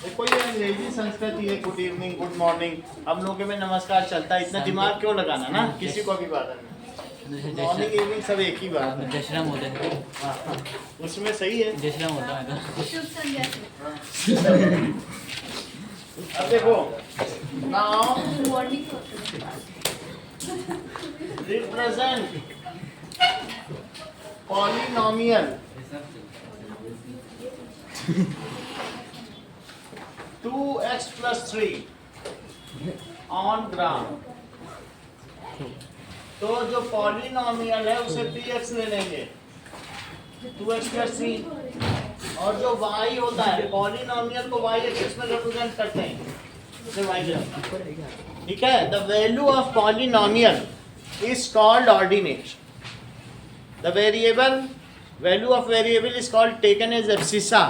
देखो ये अंग्रेजी संस्कृति है, गुड इवनिंग, गुड मॉर्निंग, हम लोगों में नमस्कार चलता है, इतना दिमाग क्यों लगाना ना, किसी को भी बात नहीं। मॉर्निंग इवनिंग सब एक ही बात है। जय होता है। हाँ, उसमें सही है। जय होता है। अब देखो now represent polynomial 2x plus 3 on graph. तो जो पॉलिनोमियल है उसे px ले लेंगे 2x plus 3, और जो y होता है पॉलिनोमियल को y एक्सिस में रिप्रेजेंट करते हैं, उसे y लेंगे। ठीक है, the value of polynomial is called ordinate. The variable value of variable is called taken as abscissa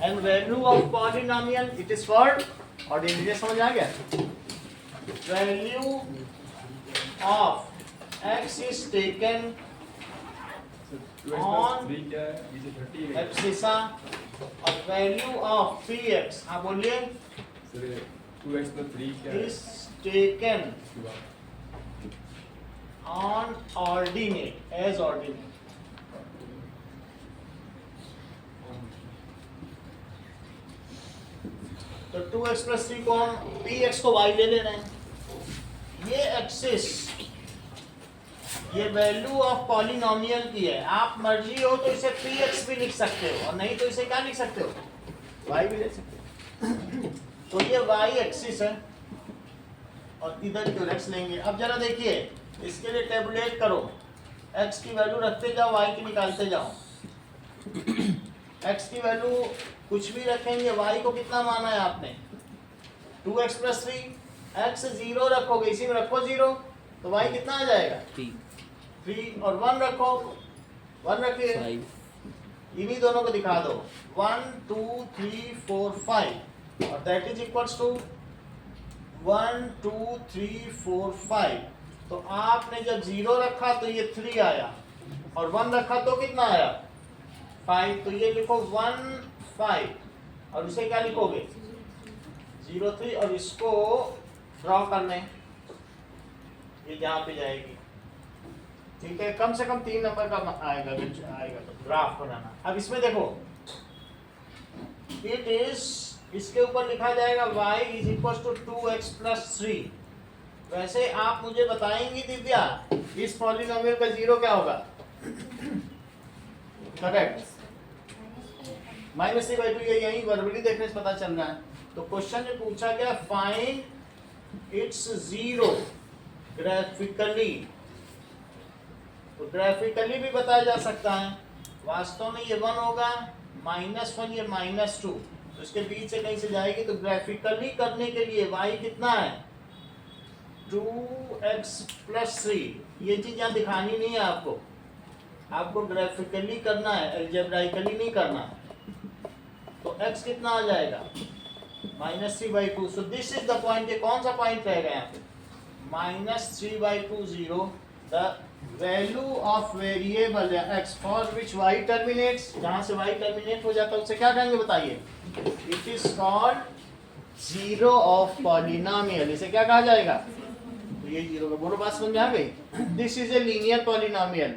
and value of polynomial it is called ordinate। समझ आ गया? Value of x is taken on abscissa और value of px, हाँ बोलिए, 2x plus 3 is taken on ordinate as ordinate। तो 2x plus 3 को हम px को y ले ले रहे हैं। ये एक्सिस ये वैल्यू ऑफ पॉलिनोमियल की है। आप मर्जी हो तो इसे px भी लिख सकते हो, और नहीं तो इसे क्या लिख सकते हो, y भी ले सकते हो। तो ये y एक्सिस है और इधर क्यों x लेंगे। अब जरा देखिए, इसके लिए टेबुलेट करो, x की वैल्यू रखते जाओ, y की निकालते जाओ। x की वैल्यू कुछ भी रखेंगे, y को कितना माना है आपने, 2x plus 3, x 0 रखोगे, इसी में रखो 0, तो y कितना आ जाएगा 3, और 1 रखो, 1 रखिए, इन्हीं दोनों को दिखा दो, 1 2 3 4 5, और दैट इज इक्वल्स टू 1 2 3 4 5। तो आपने जब 0 रखा तो ये 3 आया, और 1 रखा तो कितना आया 5। तो ये लिखो 1 5, और उसे क्या लिखोगे 0 3, और इसको ड्रॉ कर लें, ये यहाँ पे जाएगी। ठीक है, कम से कम 3 नंबर का आएगा तो ग्राफ बनाना। अब इसमें देखो, इट इज, इसके ऊपर लिखा जाएगा y is equal to 2x plus 3। वैसे आप मुझे बताएंगी दिव्या, इस पॉलिनोमियल का 0 क्या होगा, करेक्ट, -3/2। ये यही वर्बली देखने से पता चल रहा है। तो क्वेश्चन में पूछा गया फाइंड इट्स 0 ग्राफिकली। तो ग्राफिकली भी बताया जा सकता है। वास्तव में ये 1 होगा, -1 ये -2, तो इसके बीच से कहीं से जाएगी। तो ग्राफिकली करने के लिए y कितना है 2x plus 3। ये चीज यहाँ दिखानी नहीं है आपको, आपको ग्राफिकली करना है, अलजेब्राइकली नहीं करना है। तो x कितना आ जाएगा -3/2। So this is the point. ये कौन सा पॉइंट रहेगा यहाँ पे, -3/2 0, the value of variable x for which y terminates, जहाँ से y टर्मिनेट हो जाता है उसे क्या कहेंगे बताइए, it is called 0 of polynomial. इसे क्या कहा जाएगा, तो ये 0 का, बोलो बात समझ में आ गई। This is a linear polynomial.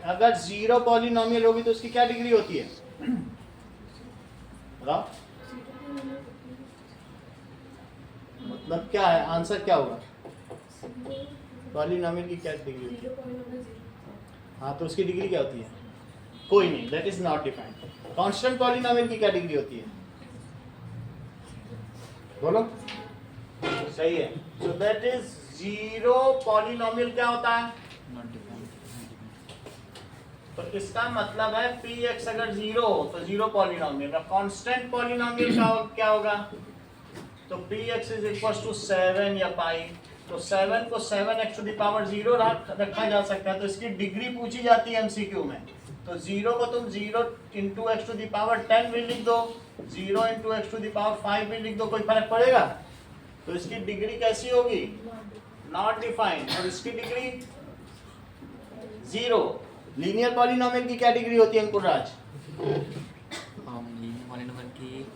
अगर 0 पॉलिनोमियल होगी तो उसकी क्या डिग्री होती है, बताओ, मतलब क्या है, आंसर क्या होगा, पॉलिनोमियल की क्या डिग्री होती है। हाँ, तो उसकी डिग्री क्या होती है, कोई नहीं, that is not defined. Constant polynomial की क्या डिग्री होती है, बोलो, सही है। सो दैट इज 0 पॉलिनोमियल क्या होता है, तो इसका मतलब है px अगर 0 हो तो 0 पॉलिनोमियल का। कांस्टेंट पॉलिनोमियल का क्या होगा, तो px इज इक्वल टू 7 या पाई। तो 7 को 7x टू द पावर 0 रखा जा सकता है। तो इसकी डिग्री पूछी जाती है एमसीक्यू में, तो 0 को तुम 0 into x to the power 10 भी लिख दो, 0 into x to the power 5 भी लिख दो, कोई फर्क पड़ेगा? तो इसकी डिग्री कैसी होगी? Not defined. और इसकी डिग्री 0। लीनियर पॉलिनोमियल की क्या डिग्री होती है अंकुर राज? पॉलिनोमियल की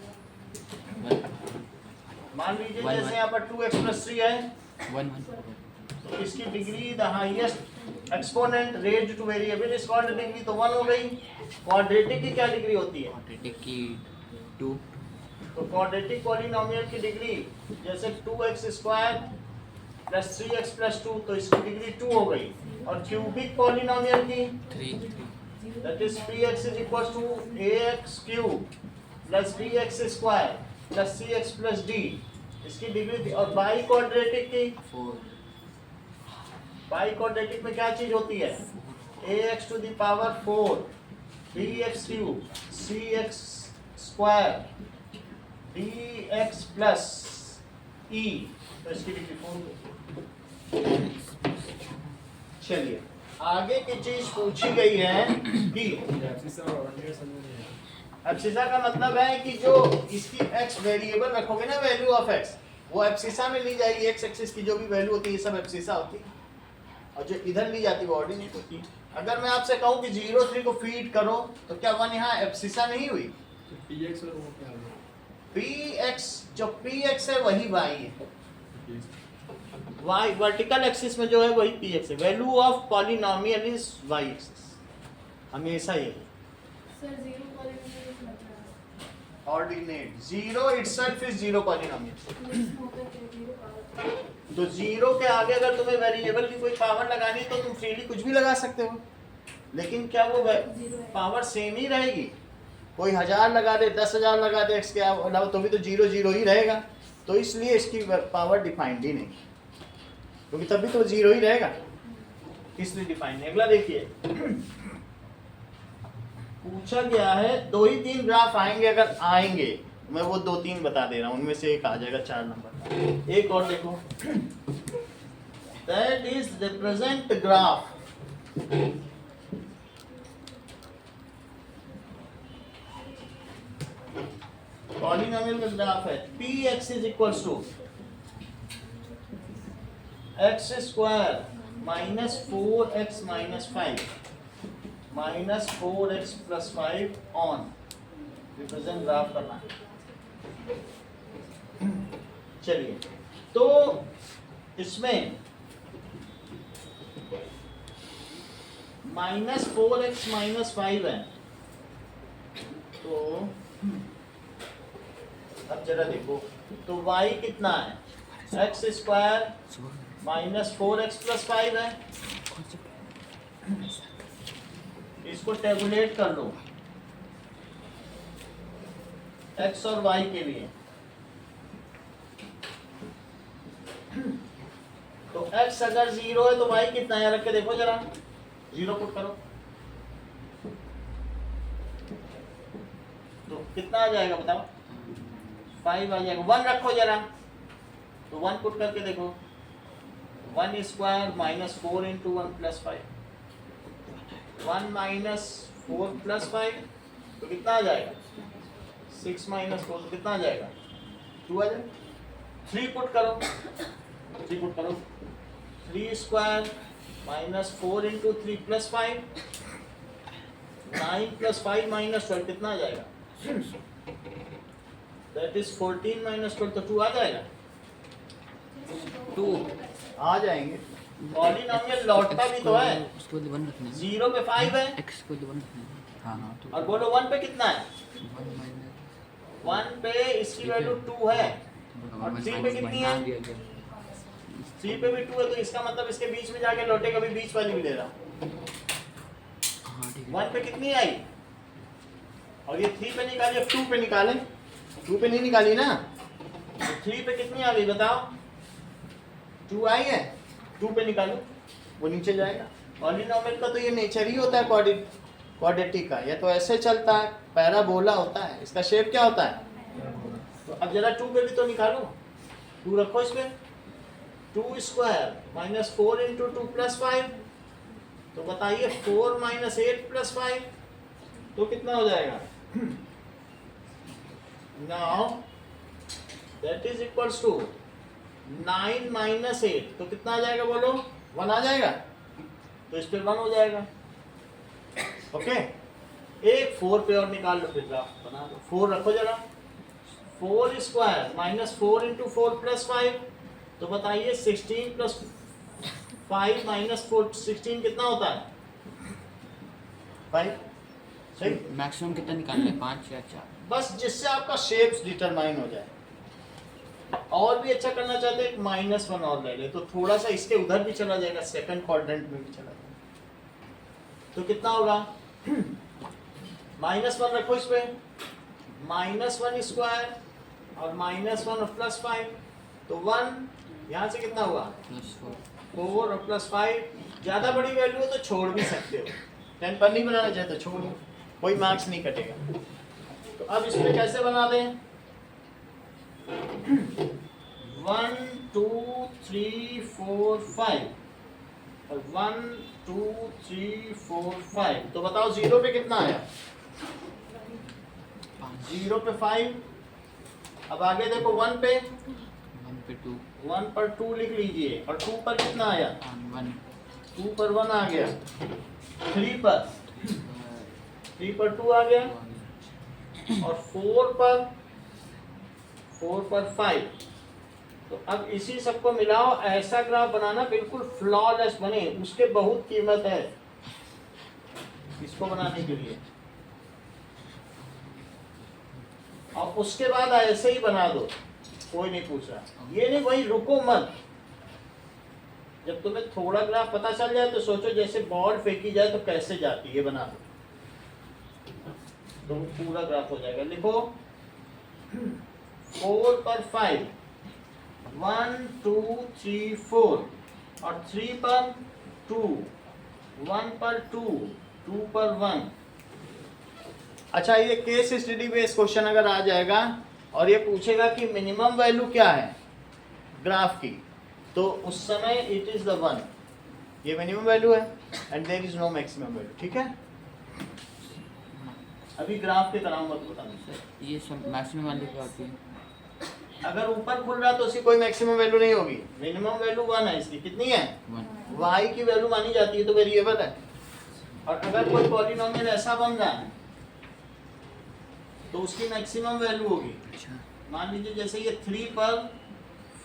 मान लीजिए जैसे यहाँ पर 2x + 3 है, 1 तो इसकी degree the highest exponent raised two variable is called degree, तो 1 हो गई। क्वाड्रेटिक की क्या डिग्री होती है? क्वाड्रेटिक की 2 तो क्वाड्रेटिक पॉलिनोमियल की डिग्री जैसे 2x² + 3x + 2, तो इसकी डिग्री 2 हो गई। और क्यूबिक पॉलिनोमियल की 3 that is px = ax³ + bx² + cx + d, इसकी डिग्री थी। और बाई क्वाड्रेटिक की, 4 बाई क्वाड्रेटिक में क्या चीज होती है? ax⁴ bx³ cx² dx + e, तो इसकी डिग्री 4। चलिए आगे की चीज पूछी गई है कि एब्सिसा का मतलब है कि जो इसकी x वेरिएबल रखोगे ना, वैल्यू ऑफ x, वो एब्सिसा में ली जाएगी। x एक्सिस की जो भी वैल्यू होती है ये सब एब्सिसा होती है, और जो इधर ली जाती है वो ऑर्डिनेट होती है। अगर मैं आपसे कहूँ कि 0 3 को फीड करो, तो क्या 1 यहाँ एब्सिसा नहीं हुई? px और वो क्या होगा? px, जो px है वही y है, y वर्टिकल एक्सिस में जो है वही px है। Value of polynomial is y axis, हमेशा ये सर 0 पॉलिनोमियल मतलब ऑर्डिनेट। 0 itself is 0 polynomial. होता है 0 पावर। तो 0 के आगे अगर तुम्हें वेरिएबल की कोई पावर लगानी है तो तुम फ्रीली कुछ भी लगा सकते हो, लेकिन क्या वो पावर सेम ही रहेगी? कोई 1000 लगा दे, 10,000 लगा दे x के अलावा, तो भी तो 0 0 ही रहेगा। तो इसलिए इसकी पावर डिफाइंड ही नहीं, क्योंकि तब भी तो 0 ही रहेगा, इसलिए डिफाइंड नहीं। अगला देखिए, पूछा गया है 2 ही 3 ग्राफ आएंगे, अगर आएंगे मैं वो 2 3 बता दे रहा हूँ, उनमें से एक आ जाएगा 4 नंबर। एक और देखो, that is represent graph polynomial का ग्राफ है। px = x² - 4x - 5 - 4x + 5 on represent graph करना है। चलिए, तो इसमें -4x - 5 है, तो अब जरा देखो, तो y कितना है? x² - 4x + 5 है। इसको टेबुलेट कर लो x और y के लिए। तो x अगर 0 है तो y कितना है? रख के देखो जरा, 0 पुट करो तो कितना आ जाएगा बताओ? 5 आ जाएगा। 1 रखो जरा, तो 1 पुट करके देखो, 1² - 4 × 1 + 5, 1 - 4 + 5, तो कितना आ जाएगा? 6 - 4, तो कितना आ जाएगा? 2 आ जाएगा। 3 पुट करो, 3 पुट करो, 3² - 4 × 3 + 5, 9 + 5 - 12, कितना आ जाएगा? दैट इज 14 - 12, तो 2 आ जाएगा। 2 आ जाएंगे। पॉलिनोमियल लौटता भी तो है। उसको 1 रखना है, 0 पे 5 है, x को 1 रखना है। हाँ हाँ, तो और बोलो 1 पे कितना है? 1 - 1 पे इसकी वैल्यू 2 है, और 3 पे कितनी है? 3 पे भी 2 है, तो इसका मतलब इसके बीच में जाके लौटेगा भी, बीच वाली भी ले रहा हूँ। हाँ ठीक है। 1 पे कितनी आई? और ये 3 पे निकाली, अब 2 पे निकाले। 2 पे नहीं निकाली ना, तो 3 पे कितनी आ गई बताओ? 2 आई है, 2 पे निकालो, वो नीचे जाएगा। पॉलिनोमियल का तो ये नेचर ही होता है क्वाड्रेटिक का, या तो ऐसे चलता है, पैराबोला होता है, इसका शेप क्या होता है? तो अब जरा 2 पे भी तो निकालो, 2 रखो इस पे, 2² - 4 × 2 + 5, तो बताइए 4 माइनस 8 प्लस 5 तो कितना हो जाएगा? Now that is equals to 9 minus 8 तो कितना आ जाएगा बोलो? 1 आ जाएगा, तो इस पे 1 हो जाएगा। ओके, एक 4 पे और निकाल लो, फिर ग्राफ बना दो। 4 रखो जरा, 4 स्क्वायर माइनस 4 इंटू 4 प्लस 5 तो बताइए 16 प्लस 5 माइनस 16 कितना होता है? 5। सही, मैक्सिमम कितना निकालना है? 5 या 4? बस जिससे आपका शेप्स डिटरमाइन हो जाए। और भी अच्छा करना चाहते हैं, -1 और ले ले तो थोड़ा सा इसके उधर भी चला जाएगा, सेकंड क्वाड्रेंट में भी चला जाएगा। तो कितना होगा? -1 रखो इस पे, -1 स्क्वायर और -1 और प्लस 5 तो 1 यहाँ से कितना हुआ? +4 और प्लस 5। ज्यादा बड़ी वैल्यू हो तो छोड़ भी सकते हो, 10 पर नहीं बनाना चाहे तो छोड़ो, कोई मार्क्स नहीं कटेगा। तो अब इसमें कैसे बना दें? 1 2 3 4 5 और 1 2 3 4 5 तो बताओ 0 पे कितना आया? 0 पे 5। अब आगे देखो 1 पे 1 पे 2 1 पर 2 लिख लीजिए, और 2 पर कितना आया? 1 2 पर 1 आ गया। 3 पर 2 आ गया, और 4 पर 5। तो अब इसी सबको मिलाओ, ऐसा ग्राफ बनाना बिल्कुल फ्लॉलेस बने, उसके बहुत कीमत है इसको बनाने के लिए। और उसके बाद ऐसे ही बना दो, कोई नहीं पूछ रहा। ये नहीं, वही रुको मत। जब तुम्हें थोड़ा ग्राफ पता चल जाए तो सोचो जैसे बॉल फेंकी जाए तो कैसे जाती है, बना दो तो पूरा ग्राफ हो जाएगा। लिखो 4 पर 5 1 2 3 4 और 3 पर 2 1 पर 2 2 पर 1। अच्छा, ये केस स्टडी बेस्ड क्वेश्चन अगर आ जाएगा और ये पूछेगा कि मिनिमम वैल्यू क्या है ग्राफ की, तो उस समय इट इज द 1, ये मिनिमम वैल्यू है and there is no maximum value. ठीक है, अभी ग्राफ के कराऊंगा तो बताऊंगा। ये सब मैक्सिमम वैल्यू क्या होती है? अगर ऊपर खुल रहा है तो उसकी कोई मैक्सिमम वैल्यू नहीं होगी। मिनिमम वैल्यू 1 है, इसकी कितनी है? 1 y की वैल्यू मानी जाती है तो वेरिएबल है। और अगर कोई पॉलिनोमियल ऐसा बन रहा है तो उसकी मैक्सिमम वैल्यू होगी। अच्छा, मान लीजिए जैसे ये 3 पर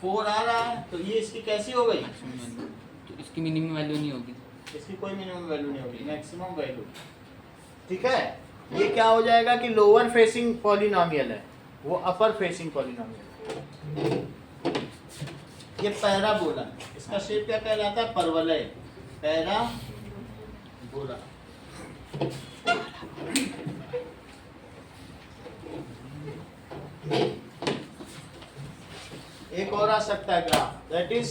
4 आ रहा है तो ये इसकी कैसी हो गई? Maximum value. तो इसकी मिनिमम वैल्यू नहीं होगी? इसकी कोई मिनिमम वैल्यू नहीं होगी, मैक्सिमम वैल्यू। ठीक है, ये क्या हो जाएगा कि लोअर फेसिंग पॉलिनोमियल है, वो अपर फेसिंग पॉलिनोमियल है। ये पैराबोला, इसका शेप क्या कहलाता है? परवलय, पैराबोला। एक और आ सकता है graph, that is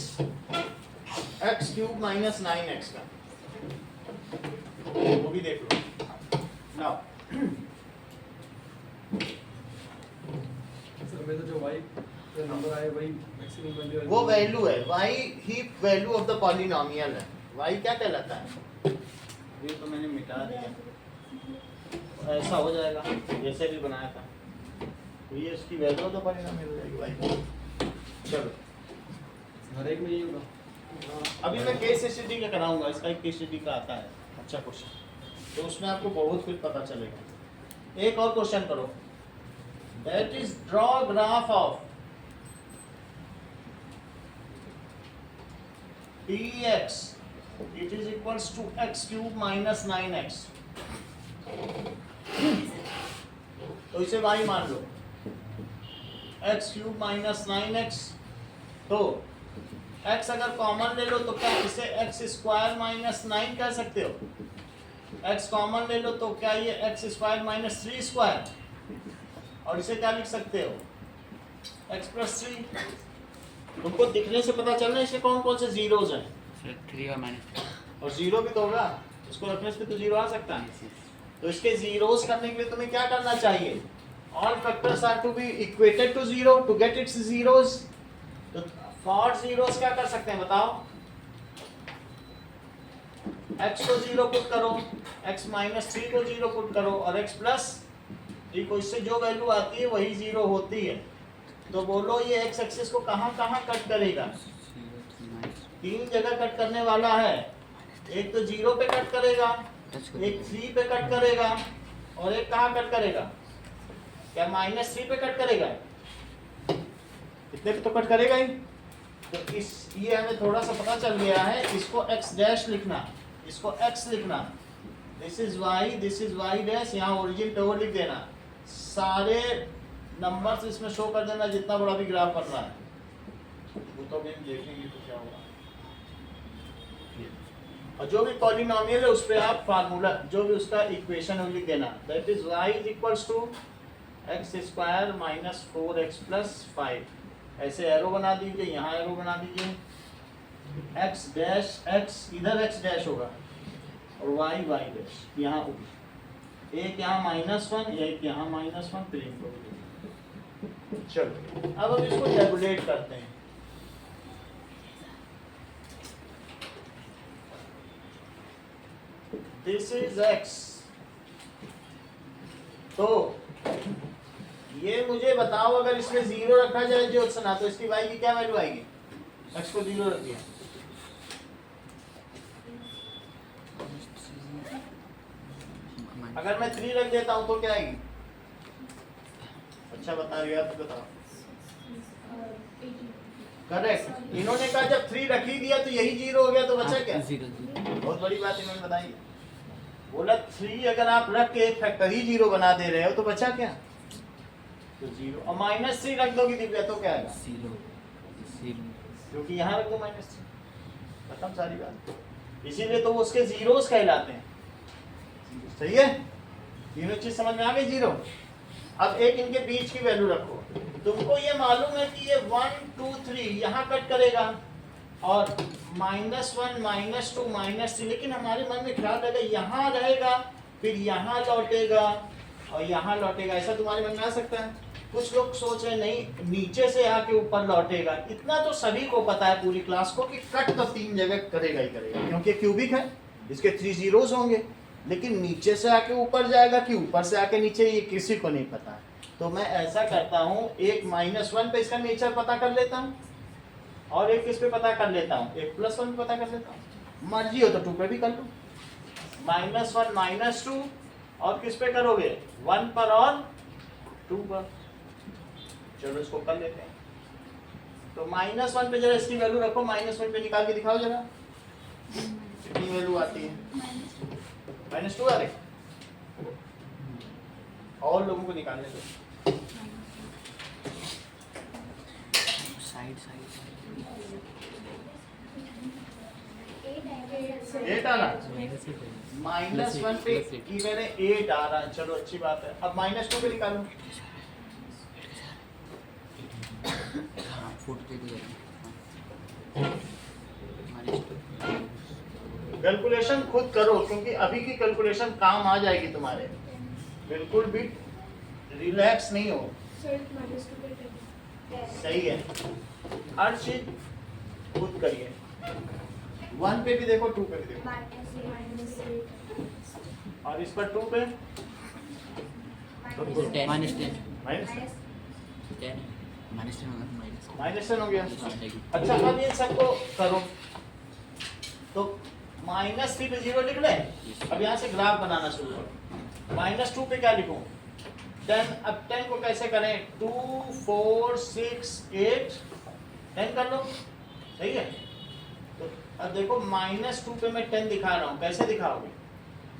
x³ minus 9x का, वो भी देख लो। नाउ सर में तो जो y का नंबर आए वही मैक्सिमम वैल्यू है, वो वैल्यू है, y he value of the polynomial है। y क्या कहलाता है? ये तो मैंने मिटा दिया, ऐसा हो जाएगा जैसे भी बनाया था, तो ये इसकी वैल्यू ऑफ द पॉलिनोमियल हो जाएगी y। चलो, हर एक में ये होगा। अभी मैं केस स्टडी का कराऊंगा, इसका एक केस स्टडी का आता है अच्छा क्वेश्चन, तो उसमें आपको बहुत कुछ पता चलेगा। एक और क्वेश्चन करो, that is draw graph of px it is equals to x³ minus 9x। तो इसे y मान लो, x³ माइनस 9x। तो x अगर कॉमन ले लो तो क्या इसे x² माइनस 9 कह सकते हो? x कॉमन ले लो तो क्या ये x² माइनस 3²? और इसे क्या लिख सकते हो? x plus 3। तुमको दिखने से पता चल रहा है इसके कौन कौन से जीरोज हैं? सर 3 और -3 और जीरो भी तो होगा, इसको रखने से तो जीरो आ सकता है। तो इसके जीरोस करने के लिए तुम्हें क्या करना चाहिए? All factors are to be equated to zero to get its zeros. तो फॉर जीरोस क्या कर सकते हैं बताओ? x को 0 पुट करो, x माइनस 3 को 0 पुट करो और x प्लस 3 को, इससे जो वैल्यू आती है वही 0 होती है। तो बोलो ये x एक्सिस को कहाँ कहाँ कट करेगा? 3 जगह कट करने वाला है। एक तो 0 पे कट करेगा, एक 3 पे कट करेगा और एक कहाँ कट करेगा? क्या माइनस 3 पे कट करेगा? इतने पे तो कट करेगा ही। तो इस ये हमें थोड़ा सा पता चल गया है। इसको x डैश लिखना, इसको x लिखना, दिस इज y डैश, यहाँ ओरिजिन टोवर लिख देना, सारे नंबर्स इसमें शो कर देना जितना बड़ा भी ग्राफ बन रहा है। वो तो भी हम देखेंगे तो क्या होगा। और जो भी पॉलिनोमियल है उस पे आप फार्मूला, जो भी उसका इक्वेशन है लिख देना, that is y is equals to x square minus 4x plus 5। ऐसे एरो बना दीजिए, यहाँ एरो बना दीजिए, x डैश x इधर x डैश होगा और y डैश यहाँ होगी। एक यहाँ -1, एक यहाँ -1, फिर इनको। चलो अब हम इसको टेबुलेट करते हैं। This is x। तो ये मुझे बताओ, अगर इसमें 0 रखा जाए ज्योत्सना, तो इसकी y की क्या वैल्यू आएगी? x को 0 रख दिया, अगर मैं 3 रख देता हूं तो क्या आएगी? अच्छा बता रही हो आप, तो बताओ। करेक्ट। इन्होंने कहा जब 3 रख ही दिया तो यही 0 हो गया, तो बचा क्या? 0। बहुत बड़ी बात इन्होंने बताई। बोला 3 अगर आप रख के एक फैक्टर ही 0 बना दे रहे हो तो बचा क्या? तो 0। और -3 रख दोगे दिव्या तो क्या आएगा? 0। क्योंकि यहाँ रख दो -3, खत्म सारी बात। इसीलिए तो वो उसके जीरोस कहलाते हैं। सही है, तीनों चीज समझ में आ गई। 0। अब एक इनके बीच की वैल्यू रखो। तुमको ये मालूम है कि ये 1 2 3 यहाँ कट करेगा और -1 -2 -3, लेकिन हमारे मन में ख्याल रहेगा यहाँ रहेगा, फिर यहाँ लौटेगा और यहाँ लौटेगा। ऐसा तुम्हारे मन में आ सकता है? कुछ लोग सोच रहे नहीं, नीचे से आके ऊपर लौटेगा। इतना तो सभी को पता है पूरी क्लास को कि कट तो 3 जगह करेगा ही करेगा, क्योंकि क्यूबिक है, इसके 3 जीरोस होंगे। लेकिन नीचे से आके ऊपर जाएगा कि ऊपर से आके नीचे, ये किसी को नहीं पता। तो मैं ऐसा करता हूँ, एक -1 पे इसका नेचर पता कर लेता हूँ और एक किस पे पता कर लेता हूँ, एक +1 पे पता कर लेता हूँ। मर्जी हो तो 2 पे भी कर लो। -1 -2 और किस पे करोगे? 1 पर और 2 पर। चलो इसको कर लेते हैं। तो -1 पे जरा इसकी वैल्यू रखो, -1 पे निकाल के दिखाओ जरा कितनी वैल्यू आती है। -2 आ रही। और लोगों को निकालने दो। साइड 8 आ रहा। -1 पे इवन है 8 आ रहा। चलो अच्छी बात है। अब -2 पे निकालो। कैलकुलेशन खुद करो, क्योंकि अभी की कैलकुलेशन काम आ जाएगी तुम्हारे। बिल्कुल भी रिलैक्स नहीं हो। सही है, हर चीज खुद करिए। 1 पे भी देखो, 2 पे भी देखो, और इस पर 2 पे -10 -10 हो गया। अच्छा अब इन सबको करो। तो -3 पे 0 लिख ले। अब यहाँ से ग्राफ बनाना शुरू करो। -2 पे क्या लिखूं? 10। अब 10 को कैसे करें? 2 4 6 8 10 कर लो। सही है। तो अब देखो -2 पे मैं 10 दिखा रहा हूँ। कैसे दिखाओगे?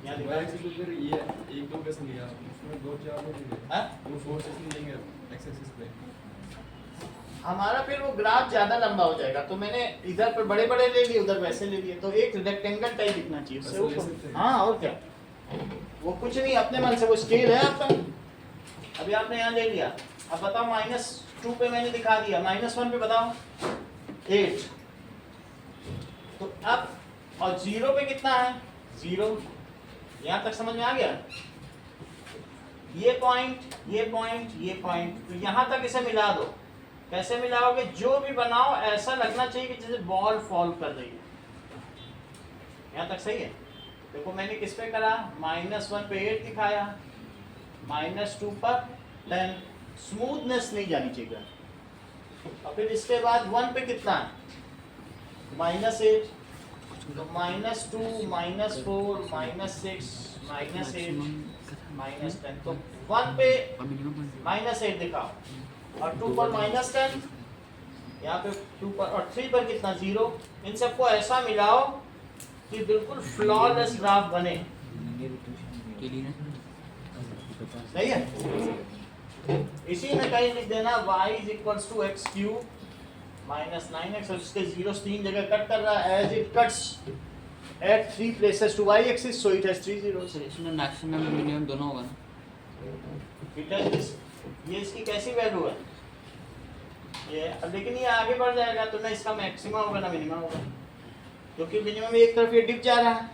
यहाँ दिखा। फिर ये 1 2 कैसे लिया उसमें 2 4 में लिया। हाँ? वो 4 सेशन लेंगे एक्स एक्सिस पे। हमारा फिर वो ग्राफ ज्यादा लंबा हो जाएगा, तो मैंने इधर पर बड़े बड़े ले लिए, उधर वैसे ले लिए। तो एक रेक्टेंगल टाइप दिखना चाहिए उससे ऐसे ले ऊपर। सकते हैं। हाँ और क्या, वो कुछ नहीं, अपने मन से। वो स्केल है आपका, अभी आपने यहाँ ले लिया। अब बताओ -2 पे मैंने दिखा दिया, -1 पे बताओ 8। तो अब और 0 पे कितना है? 0। यहाँ तक समझ में आ गया? ये पॉइंट, ये पॉइंट, ये पॉइंट, तो यहाँ तक इसे मिला दो। कैसे मिलाओगे? जो भी बनाओ ऐसा लगना चाहिए कि जैसे बॉल फॉल कर रही है। यहाँ तक सही है? देखो मैंने किस पे करा, -1 पे 8 दिखाया, -2 पर 10, स्मूथनेस नहीं जानी चाहिए। और फिर इसके बाद 1 पे कितना है, -8, तो -2, -4, -6, -8, -10, तो 1 पे -8 दिखाओ, और 2 पर -10, यहाँ पे 2 पर, और 3 पर कितना, 0। इन सबको ऐसा मिलाओ कि बिल्कुल फ्लॉलेस ग्राफ बने, सही है। इसी में कहीं लिख देना y = x³ -9x, और इसके 0 3 जगह कट कर रहा है, as it cuts at 3 places to y axis, so it has 3 zeros। इसमें मैक्सिमम मिनिमम दोनों होगा ना? इट हैज दिस, ये इसकी कैसी वैल्यू है ये, अब लेकिन ये आगे बढ़ जाएगा तो ना इसका मैक्सिमा होगा ना मिनिमा होगा, क्योंकि मिनिमम एक तरफ ये डिप जा रहा है,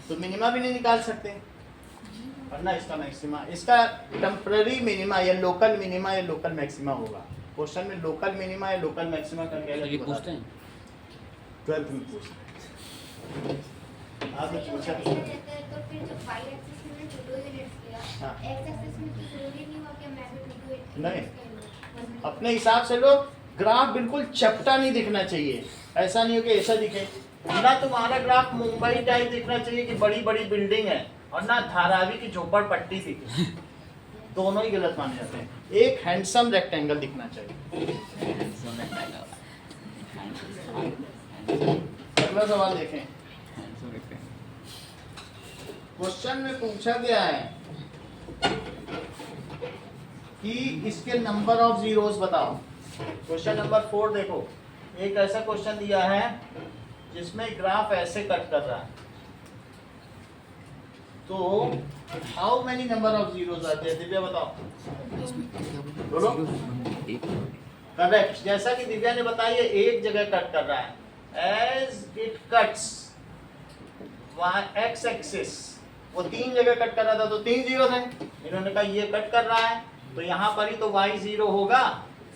तो मिनिमा भी नहीं निकाल सकते, और ना इसका मैक्सिमा। इसका टेम्पररी मिनिमा या लोकल मिनिमा या लोकल मैक्सिमा होगा। क्वेश्चन में लोकल मिनिमा या लोकल मैक्सिमा का क्या ये पूछते हैं 12th में पूछते हैं। आपने पूछा तो फिर जो y एक्सिस में 2 यूनिट्स लिया, हाँ। x एक्सिस में तो जरूरी नहीं हुआ कि मैं भी 2 यूनिट्स नहीं, अपने हिसाब से लो, ग्राफ बिल्कुल चपटा नहीं दिखना चाहिए, ऐसा नहीं हो कि ऐसा दिखे ना, तुम्हारा ग्राफ मुंबई टाइप दिखना चाहिए कि बड़ी बड़ी बिल्डिंग है, और ना धारावी की झोपड़पट्टी दिखे, दोनों ही गलत माने जाते हैं। एक हैंडसम रेक्टेंगल दिखना चाहिए। अगला सवाल देखें। क्वेश्चन में पूछा गया है कि इसके नंबर ऑफ जीरोस बताओ। क्वेश्चन नंबर 4 देखो, एक ऐसा क्वेश्चन दिया है जिसमें ग्राफ ऐसे कट कर रहा है, तो how many number of zeros आते हैं, दिव्या बताओ। बोलो। करेक्ट, जैसा कि दिव्या ने बताया एक जगह कट कर रहा है, as it cuts x axis, वो 3 जगह कट कर रहा था तो 3 जीरो थे, इन्होंने कहा ये कट कर रहा है तो यहाँ पर ही तो y 0 होगा,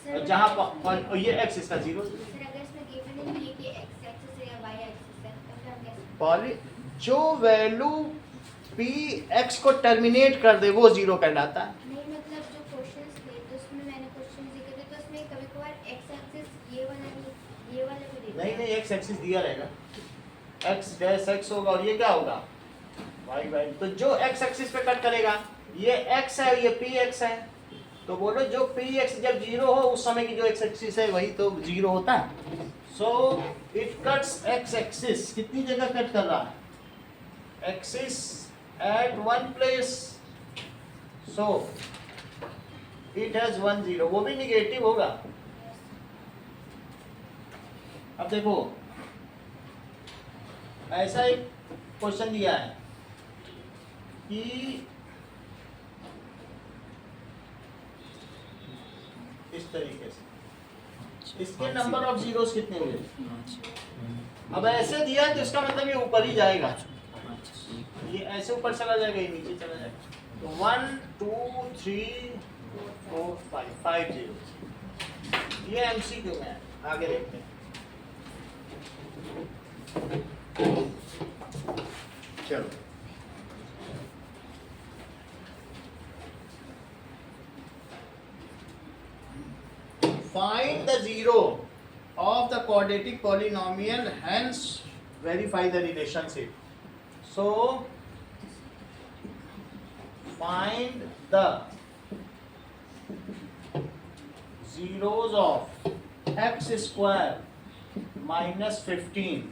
और जहाँ पर ये x इसका 0। सर अगर इसमें गिवन नहीं है कि x एक्सिस है या y एक्सिस है, तो फिर हम कैसे पॉली जो वैल्यू p x को टर्मिनेट कर दे वो 0 कहलाता है। नहीं, मतलब जो क्वेश्चंस थे तो उसमें मैंने क्वेश्चन लिखे थे, तो उसमें कभी-कभार x एक्सिस ये वाला नहीं, ये वाला भी देता नहीं नहीं, x एक्सिस दिया रहेगा, x डैश x होगा, और ये क्या होगा y y, तो जो x एक्सिस पे कट करेगा ये x है, ये px है, तो बोलो जो px जब 0 हो उस समय की जो x एक्सिस है वही तो 0 होता है। So it cuts x axis, कितनी जगह कट कर रहा है, axis at 1 place, so it has 1 0, वो भी निगेटिव होगा। अब देखो ऐसा एक क्वेश्चन दिया है कि इस तरीके से इसके नंबर ऑफ जीरोस कितने हुए। अब ऐसे दिया है तो इसका मतलब ये ऊपर ही जाएगा, ये ऐसे ऊपर चला जाएगा, ये नीचे चला जाएगा, तो 1 2 3 4 5 जीरो। ये एमसीक्यू में है, आगे देखते हैं। चलो find the zero of the quadratic polynomial, hence verify the relationship. So find the zeros of x square minus 15,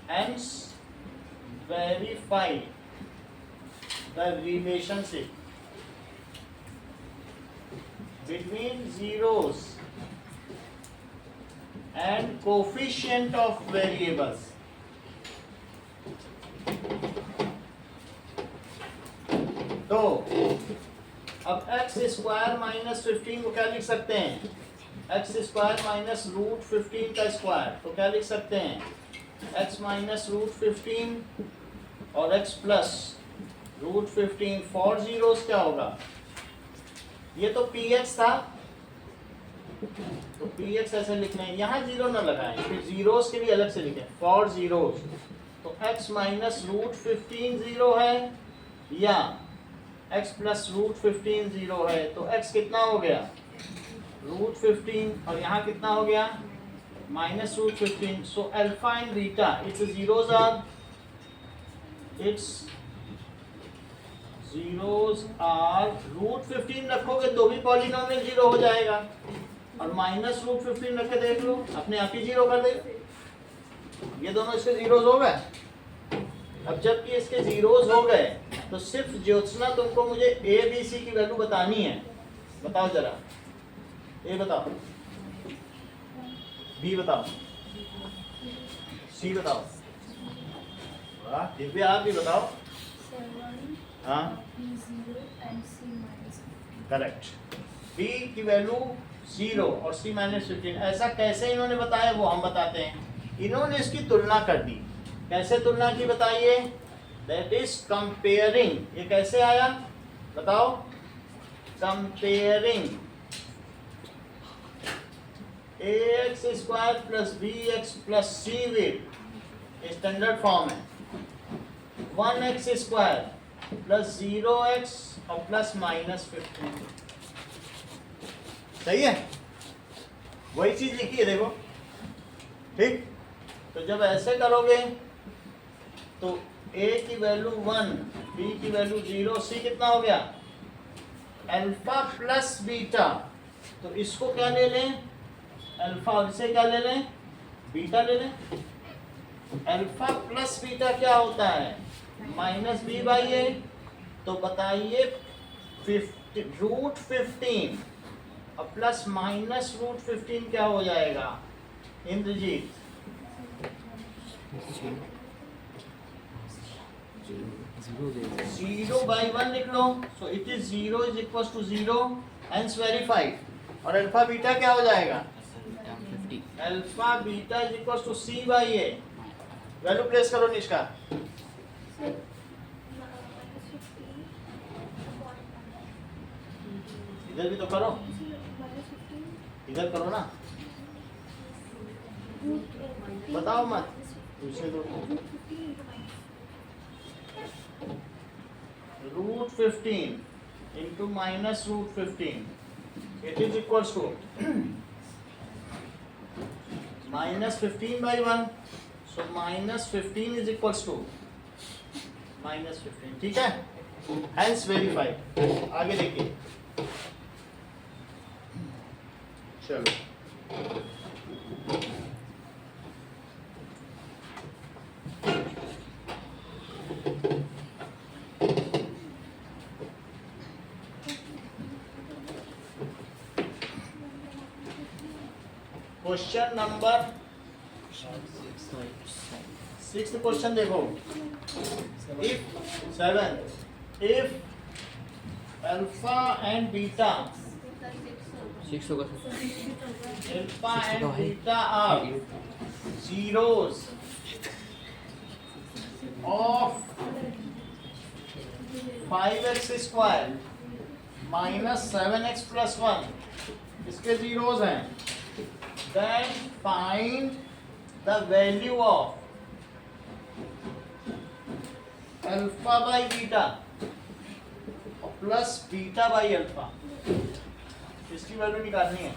hence verify the relationship between zeros and coefficient of variables. तो अब x square minus 15 को क्या लिख सकते हैं, x square minus √15 का square, तो क्या लिख सकते हैं x माइनस √15 और x प्लस √15 फॉर जीरोस क्या होगा, ये तो px था तो px ऐसे लिखना है, यहाँ जीरो ना लगाएं, फिर जीरोस के लिए अलग से लिखें, फॉर जीरोस तो x माइनस रूट 15 0 है या x प्लस रूट 15 0 है, तो x कितना हो गया रूट 15 और यहाँ कितना हो गया minus root 15. So alpha and beta its zeros are root 15 रखोगे तो भी पॉलिनोमियल जीरो हो जाएगा और माइनस रूट 15 रख के देख लो अपने आप ही जीरो कर देगा. ये दोनों इसके जीरोज हो गए. अब जबकि इसके जीरोज हो गए तो सिर्फ ज्योत्सना तुमको मुझे ए बी सी की वैल्यू बतानी है. बताओ जरा, ए बताओ, बी बताओ, सी बताओ. वाह, दिव्या आप भी बताओ. 7 हाँ B0 and C minus 15. Correct. B की वैल्यू 0 और सी माइनस 15. ऐसा कैसे इन्होंने बताया वो हम बताते हैं. इन्होंने इसकी तुलना कर दी. कैसे तुलना की बताइए. That is comparing. ये कैसे आया बताओ. Comparing ax square plus bx plus c with standard form है 1x स्क्वायर प्लस 0x और प्लस माइनस 15. सही है. वही चीज लिखी है देखो. ठीक. तो जब ऐसे करोगे तो a की वैल्यू 1, b की वैल्यू 0, c कितना हो गया अल्फा प्लस बीटा. तो इसको क्या ले लें अल्फा और इसे क्या ले लें बीटा ले लें. अल्फा प्लस बीटा क्या होता है माइनस बी बाई ए. तो बताइए रूट 15 और प्लस माइनस रूट 15 क्या हो जाएगा इंद्रजीत. 0 बाई 1 लिख लो. So it is 0 is equal to 0 hence verified. और अल्फा बीटा क्या हो जाएगा alpha beta is equal to C by A. Value place करो निष्का. इधर भी तो करो. इधर करो ना. बताओ मत दूसरे दो. Root 15 into minus root 15 it is equal to minus 15 by 1. So minus 15 is equal to minus 15. ठीक है. Hence verified. आगे देखिए. चलो क्वेश्चन नंबर 6 क्वेश्चन देखो. If alpha and beta six होगा alpha and beta are zeros of 5x square minus 7x plus 1 इसके zeros हैं. Then find the value of alpha by beta plus beta by alpha. इसकी value निकालनी है.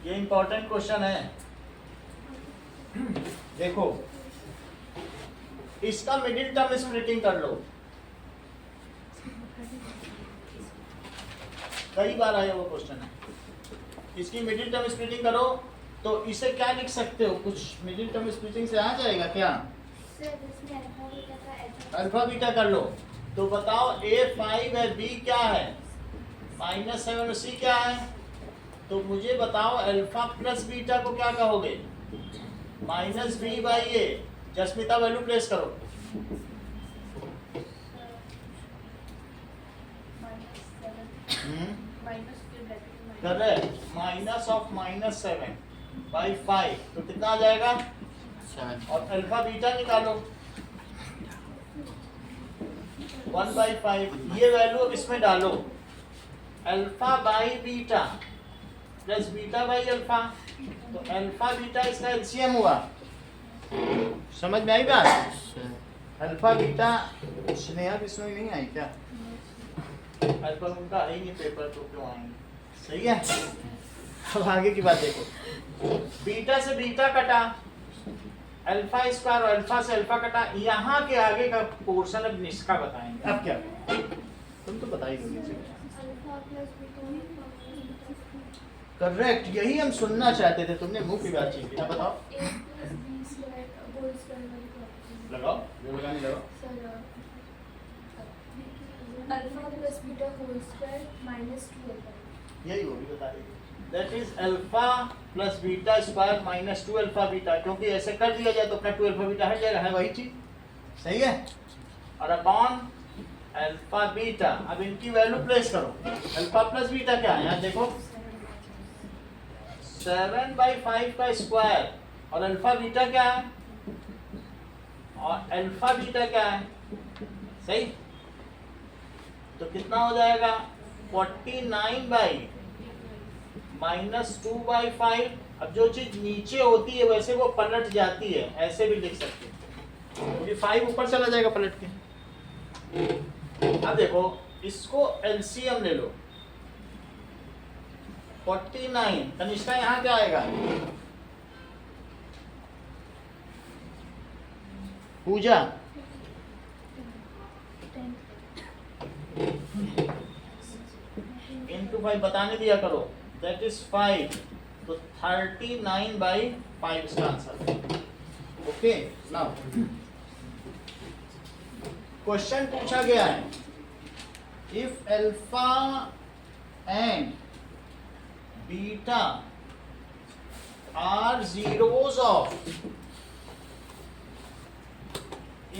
ये important question है. देखो इसका मिडिल टर्म स्प्लिटिंग कर लो. कई बार आया वो क्वेश्चन है. इसकी मिडिल टर्म स्प्लिटिंग करो तो इसे क्या लिख सकते हो. कुछ मिडिल टर्म स्प्लिटिंग से आ जाएगा क्या. अल्फा बीटा कर लो. तो बताओ a5 है b क्या है माइनस 7 और c क्या है. तो मुझे बताओ अल्फा प्लस बीटा को क्या कहोगे minus B by A. Jasmita value place करो. कर रहे माइनस ऑफ माइनस 7 बाई 5 तो कितना आ जाएगा 7. और अल्फा बीटा निकालो 1 बाई 5. ये वैल्यू इसमें डालो. Alpha by beta plus beta by alpha. तो अल्फा बीटा इसका एलसीएम हुआ समझ में आई बात? Sir alpha beta Sneha Bishnoi नहीं आई क्या? अल्फा उनका है ही नहीं पेपर, तो क्यों आएंगे? सही है। अब आगे की बात देखो, बीटा से बीटा कटा, अल्फा स्क्वायर और अल्फा से अल्फा कटा, यहाँ के आगे का पोर्शन अब निष्का बताएंगे। अब क्या तुम तो बता ही दोगे। अल्फा प्लस बीटा करेक्ट, यही हम सुनना चाहते थे, तुमने मुंह की बात छीन ली। अब बताओ, A plus B square whole square वाली प्रॉपर्टी। लगाओ जो लगाने लगाओ। Sir alpha plus beta whole square minus 2 alpha. यही होगी, बता रही that is alpha plus beta square minus 2 alpha beta, क्योंकि ऐसे कर दिया जाए तो अपना 2 अल्फा बीटा हट जाएगा, है वही चीज। सही है। और अपॉन अल्फा बीटा, अब इनकी वैल्यू प्लेस करो। अल्फा प्लस बीटा क्या है, यहाँ देखो 7/5 का स्क्वायर, और अल्फा बीटा क्या है, और अल्फा बीटा क्या है। सही, तो कितना हो जाएगा 49 माइनस 2/5। अब जो चीज नीचे होती है वैसे वो पलट जाती है, ऐसे भी लिख सकते हैं, क्योंकि 5 ऊपर चला जाएगा पलट के। अब देखो इसको एलसीएम ले लो, 49 तनिष्का यहाँ क्या आएगा, पूजा इनटू 5 बताने दिया करो, दैट इज 5, तो 39/5 इसका आंसर। ओके, नाउ क्वेश्चन पूछा गया है, if alpha and beta are zeros of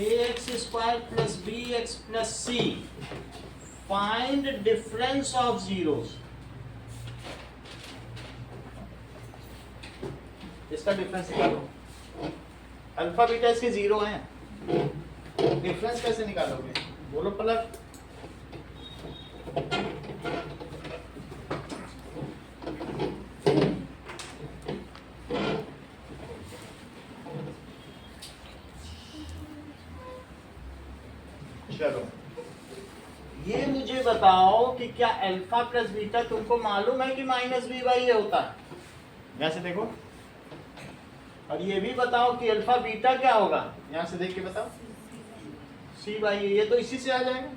ax square plus bx plus c, find difference of zeros। इसका डिफरेंस निकालो, अल्फा बीटा इसके जीरो हैं, डिफरेंस कैसे निकालोगे, बोलो पलक। चलो ये मुझे बताओ कि क्या अल्फा प्लस बीटा तुमको मालूम है कि माइनस बी बाई ए होता है, यहाँ से देखो। और ये भी बताओ कि अल्फा बीटा क्या होगा, यहाँ से देख के बताओ, सी बाई ए, ये तो इसी से आ जाएगा।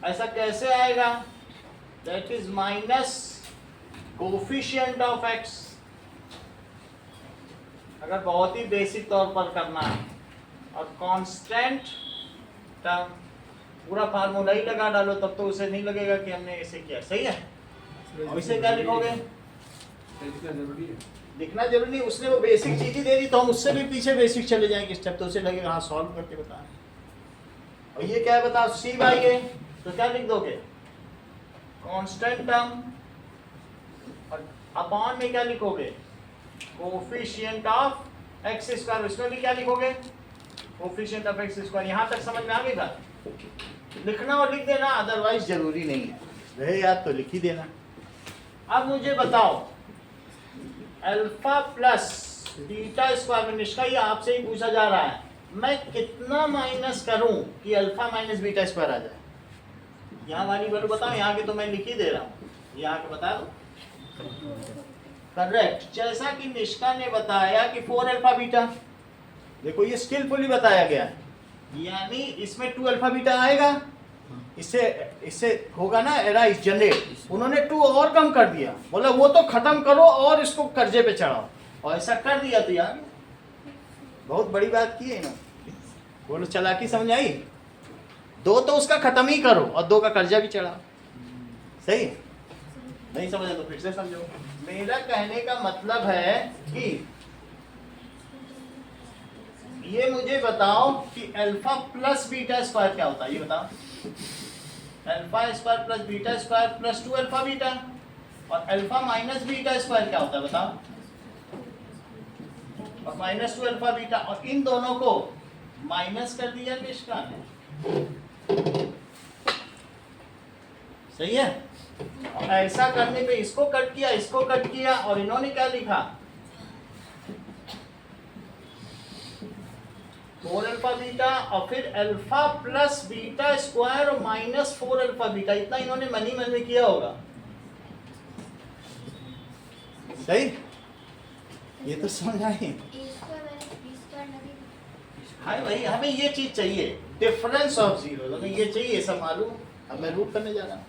ऐसा कैसे आएगा, that is minus coefficient of x. अगर बहुत ही बेसिक तौर पर करना है, और कांस्टेंट टर्म, पूरा फार्मूला ही लगा डालो तब तो उसे नहीं लगेगा कि हमने ऐसे किया। सही है। और इसे क्या लिखोगे, लिखना जरूरी है, लिखना जरूरी नहीं, उसने वो बेसिक चीज ही दे दी तो हम उससे भी पीछे बेसिक चले जाएंगे स्टेप, तो उसे लगेगा हाँ सॉल्व करके बता। और ये क्या है बताओ, सी बाई ए, तो क्या लिख दोगे, कांस्टेंट टर्म, और अपॉन में क्या लिखोगे, कोफिशिएंट ऑफ एक्स स्क्वायर, इसमें भी क्या लिखोगे, कोफिशिएंट ऑफ एक्स स्क्वायर। यहाँ तक समझ में आ गई बात, लिखना और लिख देना, अदरवाइज जरूरी नहीं है, रहे याद तो लिख ही देना। अब मुझे बताओ अल्फा प्लस बीटा स्क्वायर में, निष्का ये आपसे ही पूछा जा रहा है, मैं कितना माइनस करूं कि अल्फा माइनस बीटा स्क्वायर आ जाए। यहाँ वाली वैल्यू बताओ, यहाँ की तो मैं लिख ही दे रहा हूँ, यहाँ के बता दो। करेक्ट, जैसा कि निष्का ने बताया कि 4 अल्फा बीटा, देखो ये स्किलफुली बताया गया है, यानी इसमें 2 अल्फा बीटा आएगा, इससे होगा ना एराइज जनरेट, उन्होंने 2 और कम कर दिया, बोला वो तो खत्म करो और इसको कर्जे पे चढ़ाओ, और ऐसा कर दिया तो यार बहुत बड़ी बात की है इन्होंने। बोलो चालाकी समझ आई, 2 तो उसका खत्म ही करो और 2 का कर्जा भी चढ़ाओ। सही, नहीं समझे तो फिर से समझो। मेरा कहने का मतलब है कि ये मुझे बताओ कि अल्फा प्लस बीटा स्क्वायर क्या होता है, ये बताओ। Alpha square plus beta square plus 2 alpha beta, और अल्फा माइनस बीटा स्क्वायर क्या होता है बताओ, और माइनस 2 अल्फा बीटा, और इन दोनों को माइनस कर दिया किसका है। सही है। और ऐसा करने पे इसको कट किया, इसको कट किया, और इन्होंने क्या लिखा, अल्फा बीटा और फिर अल्फा प्लस बीटा स्क्वायर और माइनस 4 अल्फा बीटा, इतना इन्होंने मन ही मन में किया होगा। सही, ये तो समझ आई। A square minus B square नहीं। हाँ भाई, हमें ये चीज चाहिए, डिफरेंस ऑफ जीरो, हमें ये चाहिए, सब मालूम। अब मैं रूट करने जा रहा हूँ,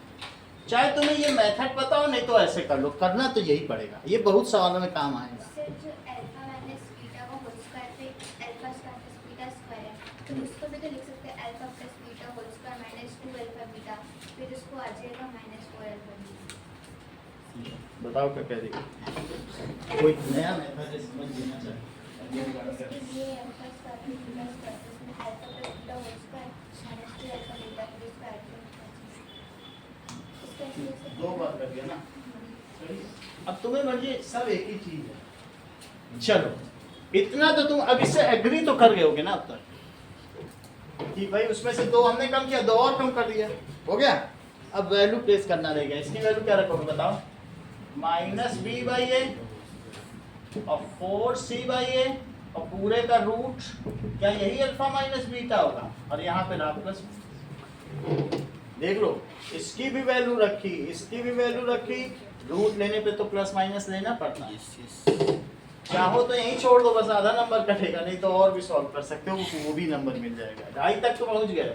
चाहे तुम्हें ये मेथड पता हो नहीं तो ऐसे कर लो, करना तो यही पड़ेगा, ये बहुत सवालों में काम आएगा। सर जो अल्फा माइनस बीटा का होल स्क्वायर पे alpha square plus beta square है, तो उसको भी तो लिख सकते हैं alpha plus beta whole square minus 2 alpha beta, फिर उसको आ जाएगा माइनस 4 अल्फा बीटा। बताओ क्या कह रही है? कोई नया मेथड है, समझ लेना चाहिए। ये alpha square plus beta square, इसमें alpha plus beta whole square minus 2 alpha beta फिर स्क्वायर पे दो बार कर दिया ना। अब तुम्हें मर्जी, सब एक ही चीज है। चलो, इतना तो तुम अब इससे एग्री तो कर गए होगे ना अब तक कि भाई उसमें से दो हमने कम किया, दो और कम कर दिया, हो गया। अब वैल्यू प्लेस करना रहेगा, इसकी वैल्यू क्या रखोगे बताओ? माइनस बी बाई ए और 4c बाई ए और पूरे का रूट, क्या यही अल्फा माइनस बीटा होगा? और यहाँ पे रहा प्लस, देख लो, इसकी भी वैल्यू रखी, इसकी भी वैल्यू रखी, रूट लेने पे तो प्लस माइनस लेना पड़ता है। चाहो तो यहीं छोड़ दो, बस आधा नंबर कटेगा, नहीं तो और भी सॉल्व कर सकते हो, वो भी नंबर मिल जाएगा। 2.5 तक तो पहुंच गए।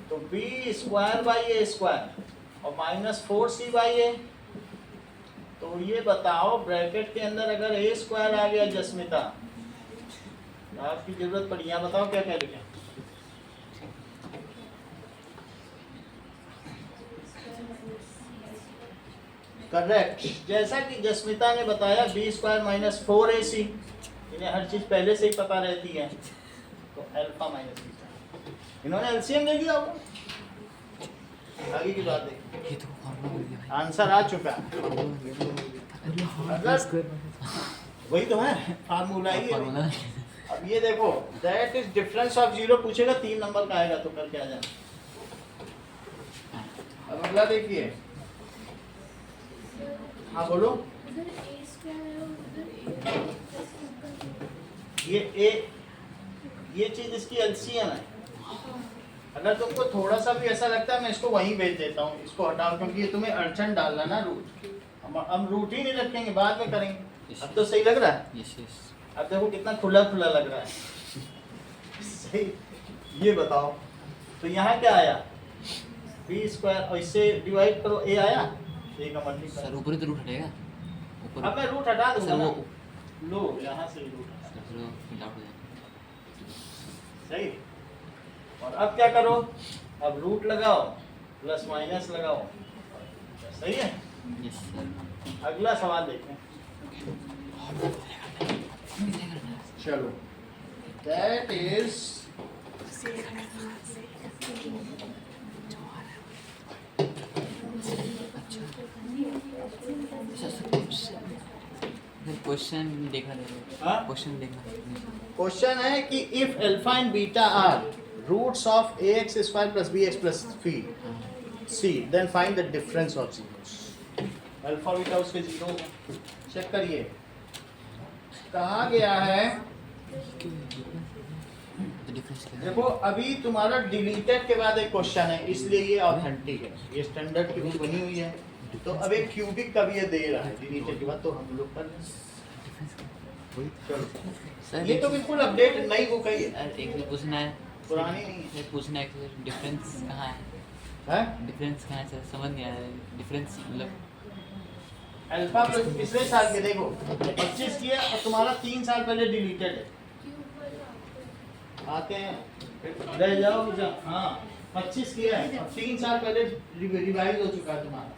तो B square by A square और माइनस 4c बाई ए, तो ये बताओ ब्रैकेट के अंदर अगर ए स्क्वायर आ गया जस्मिता, तो आपकी जरूरत पड़ी, यहाँ बताओ क्या कह रही है? करेक्ट, जैसा कि जस्मिता ने बताया बी स्क्वायर माइनस 4ac, इन्हें हर चीज पहले से ही पता रहती है, तो अल्फा माइनस बीटा, इन्होंने एलसीएम दे दिया होगा। आगे की बात देखिए, आंसर आ चुका है, वही तो है, फार्मूला ही है। अब ये देखो, that is difference of zero पूछेगा, 3 नंबर का आएगा, तो करके आ जाना। अब अगला देखिए, हाँ बोलो। उधर a स्क्वायर है और उधर a प्लस ये चीज इसकी एलसीएम है। अगर तुमको थोड़ा सा भी ऐसा लगता है, मैं इसको वहीं भेज देता हूँ, इसको हटाओ, क्योंकि ये तुम्हें अड़चन डालना ना रूट, हम रूट ही नहीं रखेंगे, बाद में करेंगे। अब तो सही लग रहा है? Yes yes. अब देखो कितना खुला खुला लग रहा है। सही, ये बताओ, तो यहाँ क्या आया? बी स्क्वायर, और इससे डिवाइड करो, ए आया, ए का मल्टीप्लाई। सर ऊपर तो रूट हटेगा ऊपर। अब मैं रूट हटा दूंगा ना, वो लो यहाँ से रूट हटा। सर वो डाउट हो जाएगा। सही, और अब क्या करो? अब रूट लगाओ, प्लस माइनस लगाओ, सही है। Yes sir. अगला सवाल देखें, चलो, दैट इज क्वेश्चन देखा हाँ? क्वेश्चन देखा। क्वेश्चन है कि if alpha and beta are roots of ax square plus bx plus c, then find the difference of zeros. Alpha beta उसके जीरो हैं, चेक करिए कहा गया है। डिफरेंस क्या है? देखो अभी तुम्हारा डिलीटेड के बाद एक क्वेश्चन है, इसलिए ये ऑथेंटिक है, ये स्टैंडर्ड की बुक बनी हुई है। तो अब एक क्यूबिक का भी ये दे रहा है डिलीटेड के बाद, तो हम लोग कर सर ये तो बिल्कुल अपडेट नई बुक है ये, एक भी पूछना है, पुरानी नहीं है। पूछना है कि डिफरेंस कहाँ है? हैं? डिफरेंस कहाँ है सर? समझ नहीं आ रहा है डिफरेंस मतलब। अल्फा प्लस पिछले साल के देखो 25 किया और तुम्हारा 3 साल पहले डिलीटेड है, आते हैं ले जाओ जा, हाँ 25 किया है और 3 साल पहले रिवाइज हो चुका है तुम्हारा।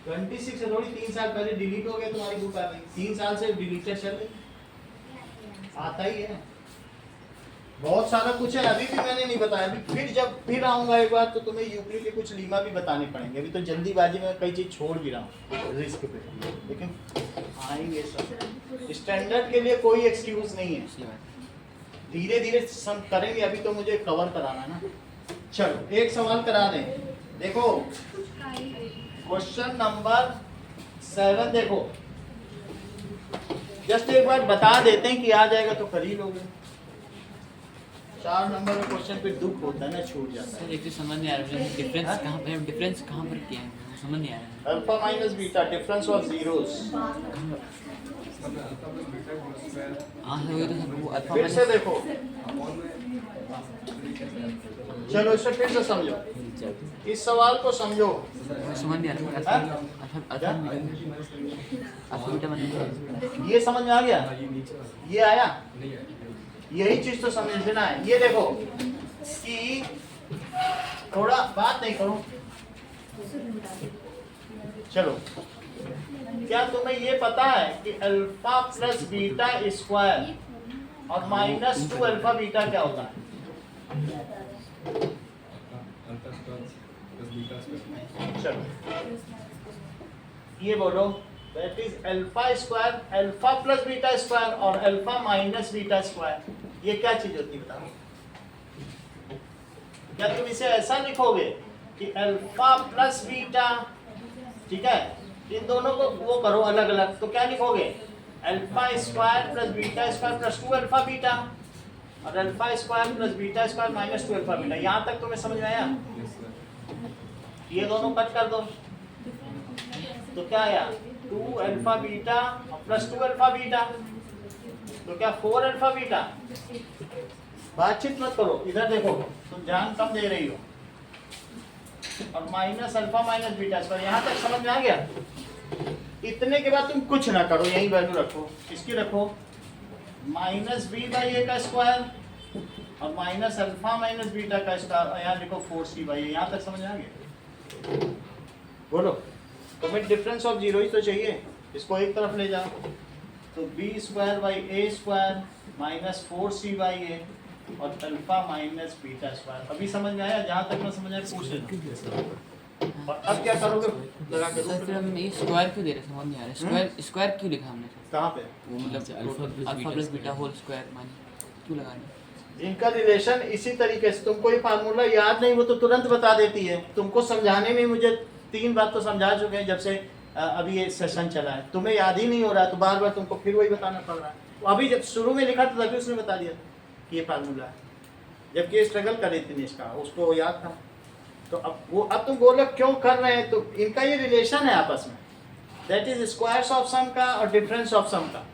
26 से थोड़ी 3 साल पहले डिलीट हो गया तुम्हारी बुक, आ गई 3 साल से डिलीटेड चल रही, आता ही है। बहुत सारा कुछ है, अभी भी मैंने नहीं बताया, अभी फिर जब फिर आऊंगा एक बार तो तुम्हें यूक्लिड के कुछ लीमा भी बताने पड़ेंगे। अभी तो जल्दीबाजी में कई चीज छोड़ भी रहा हूँ रिस्क पे, लेकिन आएंगे सब। स्टैंडर्ड के लिए कोई एक्सक्यूज नहीं है, सही बात। धीरे धीरे सब करेंगे, अभी तो मुझे कवर कराना है ना। चलो एक सवाल करा दें, देखो क्वेश्चन नंबर 7 देखो, जस्ट एक बार बता देते हैं कि आ जाएगा तो कर ही लोगे। 4 नंबर के क्वेश्चन पे दुख होता है ना, छूट जाता सर है। एक तो समझ नहीं आ रहा है डिफरेंस कहाँ पर किया है, समझ नहीं आ रहा है। Alpha minus beta difference of zeros. मतलब alpha plus beta whole square हाँ सर वही तो सर, वो अल्फा फिर से देखो, अपॉन में चलो इसे फिर से समझो, इस सवाल को समझो। समझ नहीं आ रहा है। अल्फा बीटा मतलब ये समझ में आ गया, ये नीचे वाला ये आया, नहीं है। यही चीज तो समझना है। ये देखो कि थोड़ा बात नहीं करो, चलो क्या तुम्हें ये पता है कि अल्फा प्लस बीटा स्क्वायर और माइनस 2 अल्फा बीटा क्या होता है? Alpha square plus beta square चलो ये बोलो, that is alpha square, alpha plus beta square और अल्फा माइनस बीटा स्क्वायर। ये क्या चीज होती है बताओ? क्या तुम इसे ऐसा लिखोगे कि अल्फा प्लस बीटा, ठीक है, इन दोनों को वो करो अलग अलग, तो क्या लिखोगे? Alpha square plus beta square plus 2 alpha beta और alpha square plus beta square minus 2 alpha beta. यहाँ तक तुम्हें समझ में आया? Yes sir. ये दोनों कट कर दो तो क्या आया? 2 alpha beta plus 2 alpha beta, तो क्या 4 अल्फा बीटा? बातचीत मत करो, इधर देखो, तुम ध्यान कम दे रही हो। और minus alpha minus beta square, यहाँ तक समझ में आ गया? इतने के बाद तुम कुछ ना करो, यही वैल्यू रखो, इसकी रखो माइनस बी बाई ए का स्क्वायर और माइनस अल्फा माइनस बीटा का स्क्वायर, यहाँ लिखो 4c बाई ए। यहाँ तक समझ में आ गया? बोलो, तुम्हें डिफरेंस ऑफ जीरो ही तो चाहिए, इसको एक तरफ ले जाओ, तो B square by A square minus 4c by A और अल्फा माइनस बीटा स्क्वायर। अभी समझ में आया? जहाँ तक मैं समझ आया पूछ लेना। और अब क्या करोगे? लगा के सर फिर हम ये स्क्वायर क्यों दे रहे, समझ नहीं आ रहा है। स्क्वायर क्यों लिखा हमने सर? कहाँ पे? वो मतलब alpha plus beta whole square मान क्यों लगाना? जिनका रिलेशन इसी तरीके से, तुमको ये फार्मूला याद नहीं वो तो तुरंत बता देती है। तुमको समझाने में मुझे 3 बार तो समझा चुके हैं जब से अभी ये सेशन चला है, तुम्हें याद ही नहीं हो रहा, तो बार बार तुमको फिर वही बताना पड़ रहा है। अभी जब शुरू में लिखा था तभी उसने बता दिया कि ये फार्मूला है, जबकि स्ट्रगल कर रही थी इसका, उसको याद था। तो अब तुम बोलो क्यों कर रहे हैं, तो इनका ये रिलेशन है आपस में, that is squares of some का और डिफरेंस ऑफ सम का।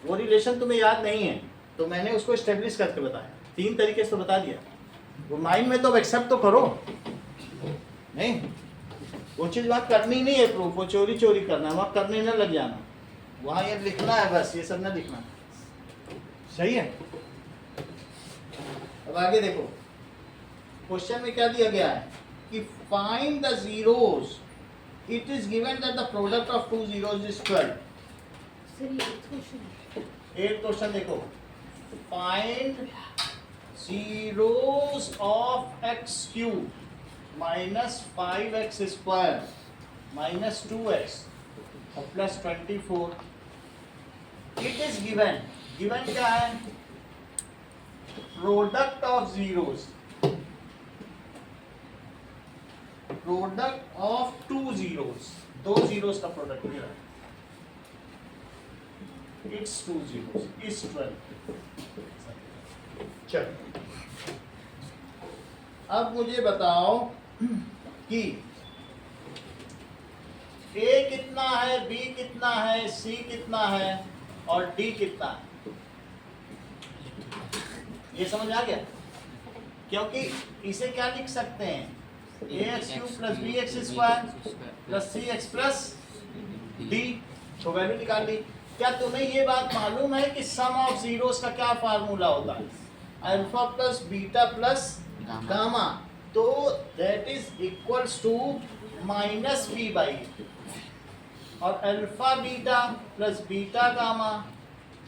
वो रिलेशन तुम्हें याद नहीं है तो मैंने उसको स्टेब्लिश करके बताया, 3 तरीके से तो बता दिया। वो माइंड में तो एक्सेप्ट तो करो, नहीं वो चीज़ वहाँ करनी नहीं है प्रूफ, वो चोरी चोरी करना, वहाँ करने न लग जाना, वहाँ ये लिखना है बस, ये सब न लिखना। सही है? अब आगे देखो, क्वेश्चन में क्या दिया गया है कि find the zeros, it is given that the product of 2 zeros is 12। Sir ये क्वेश्चन एक क्वेश्चन देखो, find zeros of x cube minus 5x square minus 2x और plus 24। It is given, given क्या है? Product of zeros, product of 2 zeros, 2 zeros का product ये रहा, it's 2 zeros is 12। चलो अब मुझे बताओ कि A कितना है, B कितना है, C कितना है और D कितना है? ये समझ में आ गया? क्योंकि इसे क्या लिख सकते हैं? ax cube plus bx square plus cx plus d, तो वैल्यू निकाल ली। क्या तुम्हें ये बात मालूम है कि सम ऑफ जीरोस का क्या फार्मूला होता है? Alpha plus beta plus gamma, तो that is equals to minus B by, और alpha beta plus beta gamma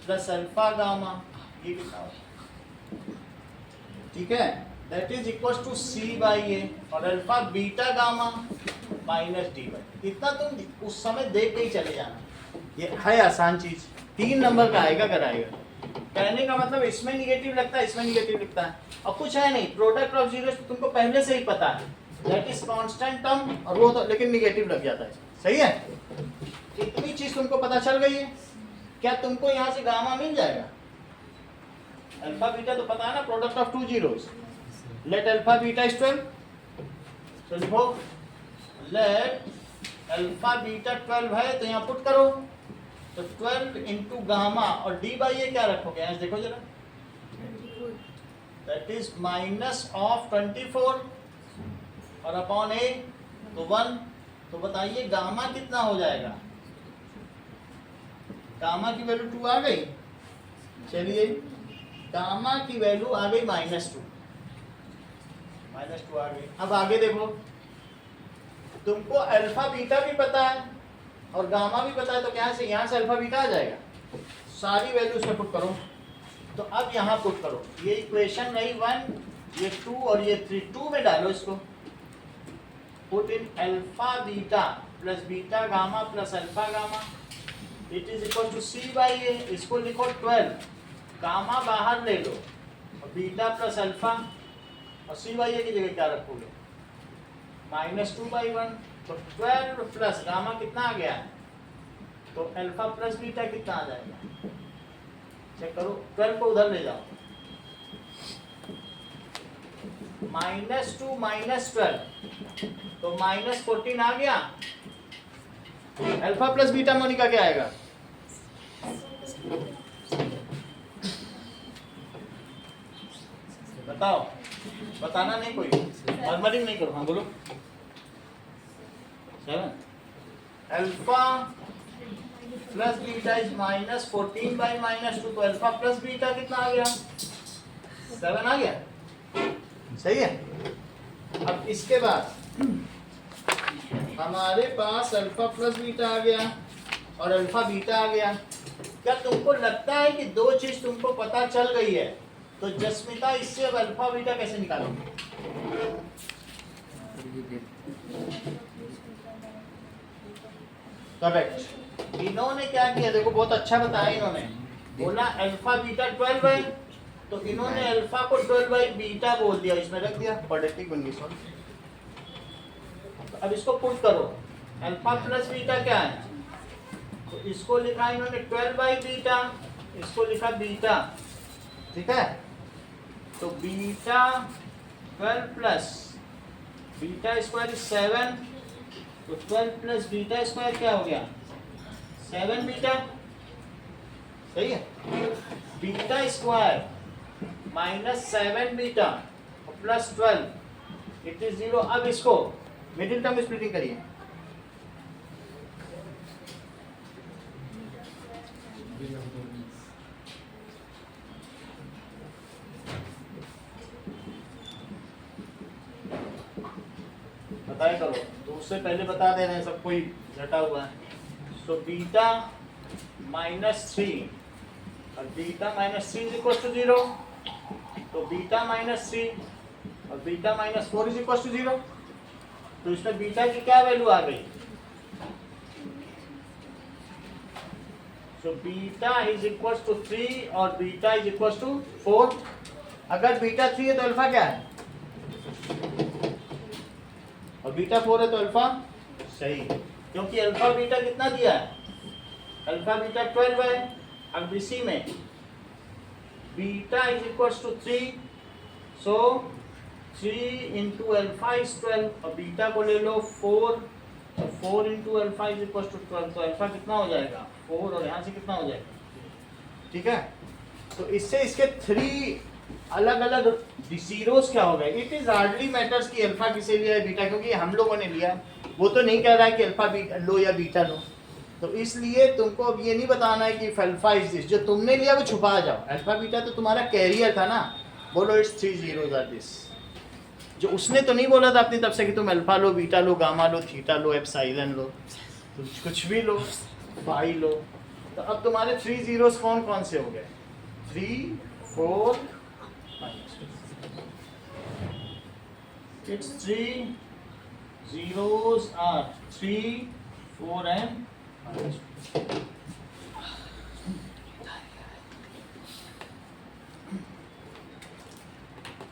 plus alpha gamma, ये कितना होगा? ठीक है, that is equals to C by A और alpha beta gamma minus D by. इतना तुम उस समय देख के ही चले जाना, ये है आसान चीज, 3 नंबर का आएगा अगर आएगा। कहने का मतलब इसमें निगेटिव लगता है, इसमें निगेटिव लिखता है, और कुछ है नहीं। प्रोडक्ट ऑफ जीरोस तुमको पहले से ही पता है, दैट इज कांस्टेंट टर्म, और वो तो लेकिन निगेटिव लग जाता है। सही है? इतनी चीज तुमको पता चल गई है। क्या तुमको यहाँ से गामा मिल जाएगा? अल्फा बीटा तो पता है ना, product of two zeros. Let alpha beta is 12, तो लिखो लेट अल्फा बीटा 12 है, तो यहाँ पुट करो, तो 12 इंटू गामा और डी बाई ए क्या रखोगे? यहाँ देखो जरा, दैट इज माइनस ऑफ 24 और अपॉन ए तो 1। तो बताइए गामा कितना हो जाएगा? गामा की वैल्यू 2 आ गई। चलिए गामा की वैल्यू आ गई -2, -2 आ गई। अब आगे देखो, तुमको अल्फा बीटा भी पता है और गामा भी पता है, तो यहाँ से अल्फा बीटा आ जाएगा। सारी वैल्यू उसमें पुट करो, तो अब यहाँ पुट करो, ये इक्वेशन नहीं 1, ये 2 और ये 3, 2 में डालो इसको। Put in alpha beta plus beta gamma plus alpha gamma, it is equal to C by A. इसको लिखो 12, गामा बाहर ले लो और बीटा प्लस अल्फा, और सी बाई ए की जगह क्या रखोगे? -2/1। तो 12 प्लस गामा कितना आ गया? तो अल्फा प्लस बीटा कितना आ जाएगा? चेक करो, 12 को उधर ले जाओ, -2 -12 तो -14 आ गया। अल्फा प्लस बीटा मोनिका क्या आएगा? बताओ, बताना नहीं कोई, मर्मरिंग नहीं करो। हाँ बोलो। 7 अल्फा प्लस बीटा इज -14/-2, तो अल्फा प्लस बीटा कितना आ गया? 7 आ गया। सही है। अब इसके बाद हमारे पास अल्फा प्लस बीटा आ गया और अल्फा बीटा आ गया। क्या तुमको लगता है कि दो चीज तुमको पता चल गई है, तो जस्मिता इससे अब अल्फा बीटा कैसे निकालोगे? करेक्ट। इन्होंने क्या किया देखो, बहुत अच्छा बताया इन्होंने, बोला अल्फा बीटा 12 है, तो इन्होंने अल्फा को 12 बीटा बोल दिया, इसमें रख दिया, क्वाड्रेटिक बन गई। सॉरी, अब इसको पुट करो, अल्फा प्लस बीटा क्या है? तो इसको लिखा इन्होंने 12 बीटा, इसको लिखा बीटा, ठीक है। तो बीटा 12 प्लस बीटा स्क्वायर 7, तो 12 प्लस बीटा स्क्वायर क्या हो गया? 7 बीटा। सही है। Beta square -7 beta plus 12 it is 0। अब इसको मिडिल टर्म स्प्लिटिंग करिए, बताए करो, तो उससे पहले बता दे रहे हैं, सब कोई घटा हुआ है। सो बीटा -3 और बीटा -3 इज इक्वल टू 0, तो बीटा -3 और बीटा -4 इज इक्वल टू 0। तो इसमें बीटा की क्या वैल्यू आ गई? So beta is equal to 3 और बीटा इज इक्वल टू 4। अगर बीटा 3 है तो अल्फा क्या है? और बीटा 4 है तो अल्फा सही, क्योंकि अल्फा बीटा कितना दिया है? अल्फा बीटा 12 है। अब इसी में beta is equal to 3, so 3 into alpha is 12 और बीटा को ले लो 4, तो 4 into alpha is equal to 12, तो अल्फा कितना हो जाएगा? 4 और यहाँ से कितना हो जाएगा? ठीक है। तो इससे इसके 3 अलग अलग जीरोस क्या हो गए? इट इज हार्डली मैटर्स कि अल्फा किसे लिया है बीटा, क्योंकि हम लोगों ने लिया, वो तो नहीं कह रहा है कि अल्फा लो या बीटा लो। तो इसलिए तुमको अब ये नहीं बताना है कि अल्फा इज दिस, जो तुमने लिया वो छुपा जाओ। अल्फा बीटा तो तुम्हारा कैरियर था ना, बोलो इट्स 3 zeros आर दिस। जो उसने तो नहीं बोला था अपनी तरफ से कि तुम अल्फा लो, बीटा लो, गामा लो, थीटा लो, एप्सिलॉन लो, तुम कुछ भी लो, पाई लो। तो अब तुम्हारे 3 zeros कौन कौन से हो गए? 3, 4, it's 3 zeros are 3, 4 and 5.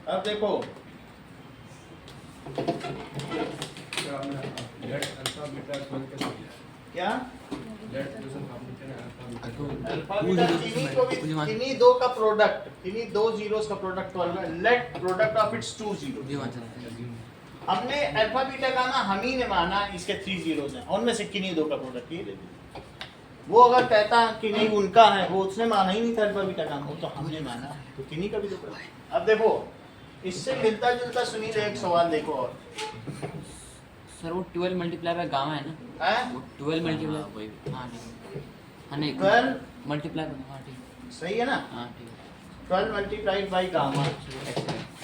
अब देखो क्या हमने लेट अल्फा बीटा 12 कैसे किया? क्या लेट क्वेश्चन काम करते हैं अल्फा बीटा किन्हीं को भी किन्हीं दो का प्रोडक्ट, किन्हीं दो जीरोस का प्रोडक्ट 12 है। Let product of its 2 zero. हमने अल्फा बीटा गामा हम ही ने माना इसके 3 जीरोस हैं, उनमें से किन्हीं दो का प्रोडक्ट ये ले लिया। वो अगर कहता कि नहीं उनका है, वो उसने माना ही नहीं था अल्फा बीटा गामा, वो तो हमने माना, तो किन्हीं का भी दो प्रोडक्ट। अब देखो इससे मिलता जुलता सुनील एक सवाल देखो और सर वो 12 मल्टीप्लाई बाय गामा है ना? हैं? वो 12 मल्टीप्लाई हाँ ठीक है। हाँ नहीं 12 मल्टीप्लाई हाँ ठीक सही है ना, हाँ ठीक 12 मल्टीप्लाइड बाई गामा। है।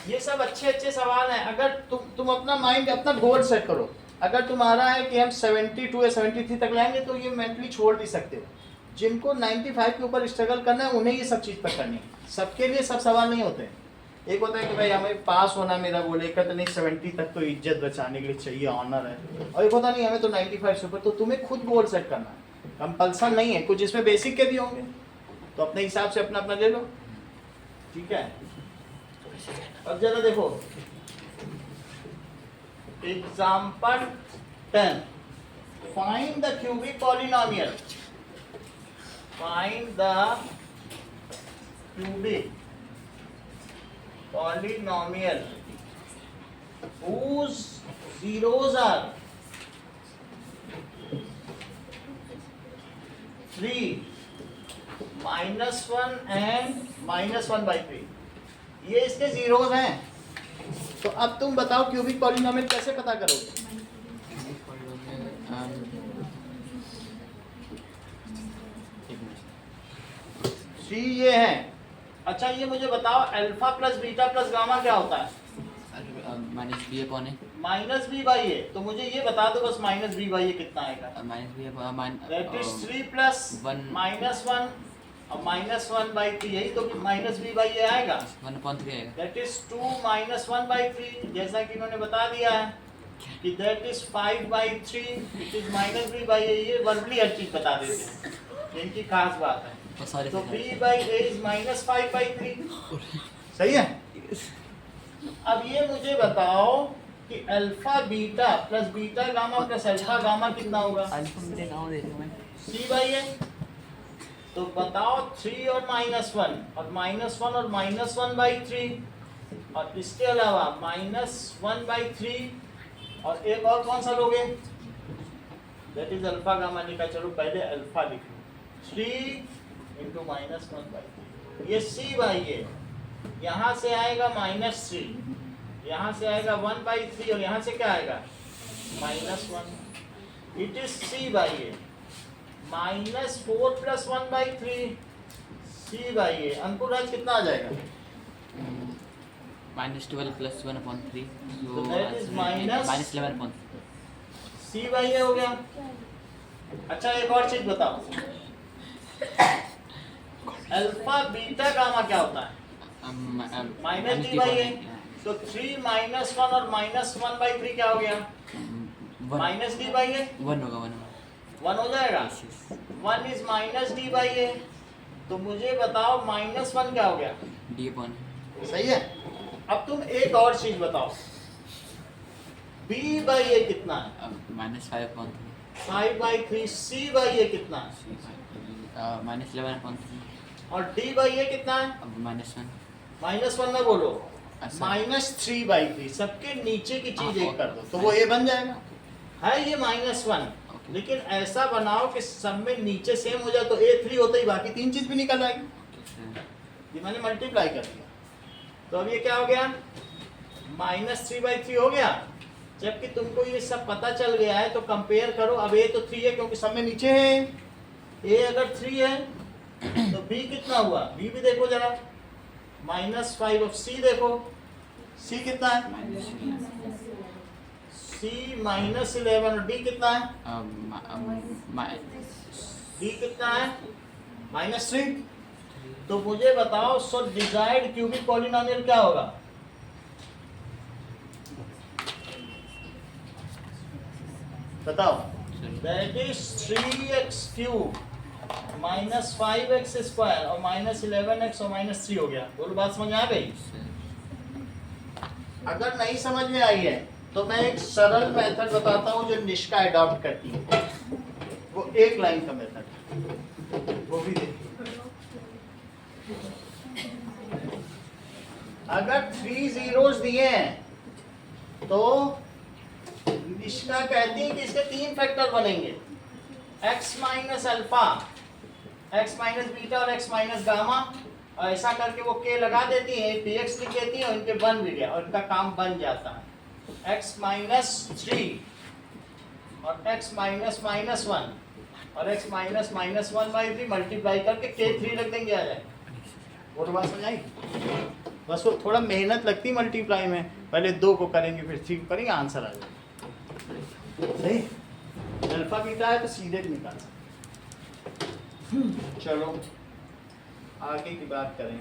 ये सब अच्छे अच्छे सवाल हैं। अगर तुम अपना माइंड अपना गोल सेट करो, अगर तुम्हारा है कि हम 72 या 73 तक लाएंगे तो ये मेंटली छोड़ भी सकते हो। जिनको 95 के ऊपर स्ट्रगल करना है उन्हें ये सब चीज़ पर करनी है। सबके लिए सब सवाल नहीं होते हैं। एक होता है कि भाई हमें पास होना मेरा गोल है, कहते नहीं 70 तक तो इज्जत बचाने के लिए चाहिए, ऑनर है। और एक होता नहीं हमें तो 95 से ऊपर, तो तुम्हें खुद गोल सेट करना है, कंपल्सन नहीं है। कुछ इसमें बेसिक के भी होंगे तो अपने हिसाब से अपना अपना ले लो, ठीक है। अब जरा देखो example 10, find the cubic polynomial, find the cubic polynomial whose zeros are 3, -1 and -1/3। ये इसके जीरोस हैं। तो अब तुम बताओ क्यूबिक पॉलिनोमियल कैसे पता करोगे? सी ये है। अच्छा ये मुझे बताओ alpha plus beta plus gamma क्या होता है? Minus B upon A minus B by A. तो मुझे ये बता दो बस माइनस बी बाई ए कितना आएगा? Minus B upon that is 3 plus one -1 और -1/3, यही तो माइनस बी बाई ए आएगा। 1/3 आएगा। दैट इज 2 -1/3, जैसा कि इन्होंने बता दिया है कि that is 5/3, it is minus B by A. ये वर्बली हर चीज बता देते हैं, इनकी खास बात है। तो b by a is -5/3, सही है। अब ये मुझे बताओ कि alpha beta plus beta gamma plus alpha gamma कितना होगा? अल्फा मेरे गांव दे रहा मैं c by a। तो बताओ 3 और -1 और -1 और -1/3 और इसके अलावा -1/3 और एक और कौन सा लोगे? दैट इज अल्फा गामा लिखा। चलो पहले अल्फा लिख लो, 3 इंटू -1/3, ये c बाई ए। यहाँ से आएगा -3, यहाँ से आएगा 1/3 और यहाँ से क्या आएगा? -1। It is c by A. -4 + 1/3 c by A. Ankur Raj कितना आ जाएगा? -12 + 1/3 तो that is minus- -11/3 c by ए हो गया। अच्छा एक और चीज बताओ, अल्फा बीटा गामा क्या होता है? -d by A. तो 3 -1 और -1/3 क्या हो गया? -d बाई ए। 1 होगा 1 हो जाएगा। 1 इज -d बाई ए। तो मुझे बताओ -1 क्या हो गया? d अपॉन सही है। अब तुम एक और चीज बताओ, b बाई ए कितना है? -5/3 5/3। c बाई ए कितना है? -11/3 और d बाई ए कितना है? -1 -1 ना बोलो, अच्छा। -3/3। सबके नीचे की चीज एक कर दो तो वो okay. a बन जाएगा। है ये -1, Okay. लेकिन ऐसा बनाओ कि सब में नीचे सेम हो जाए तो a3 होता ही बाकी 3 चीज भी निकल आएगी। ये मैंने मल्टीप्लाई कर दिया। तो अब ये क्या हो गया? -3/3 हो गया। जबकि तुमको ये सब पता चल गया है तो कंपेयर करो। अब a तो 3 है क्योंकि सब में नीचे है। a अगर 3 है तो b कितना हुआ? b भी देखो जरा, -5 और c देखो, c कितना है? c -11 और d कितना है? d कितना है? -3। तो मुझे बताओ सो डिजायर्ड क्यूबिक पॉलिनोमियल क्या होगा? बताओ। दैट इज 3x³ -5x² और -11x और -3 हो गया। बोलो बात समझ में आ गई? अगर नहीं समझ में आई है तो मैं एक सरल मेथड बताता हूँ जो निष्का अडॉप्ट करती है। वो एक लाइन का मेथड, वो भी देखिए। अगर 3 zeros दिए हैं तो निष्का कहती है कि इसके 3 फैक्टर बनेंगे, x minus alpha, x minus beta और x माइनस गामा, और ऐसा करके वो k लगा देती है, px लिख देती है और इनके बन भी गया और इनका काम बन जाता है। x माइनस 3 और x माइनस माइनस 1 और x माइनस माइनस 1/3 मल्टीप्लाई करके k3 रख देंगे, आ जाए। वो तो बात समझ आई? बस वो थोड़ा मेहनत लगती है मल्टीप्लाई में, पहले 2 को करेंगे फिर 3 को करेंगे, आंसर आ जाएगा। सही, अल्फा बीटा है तो सीधे निकाल सकते। चलो आगे की बात करें।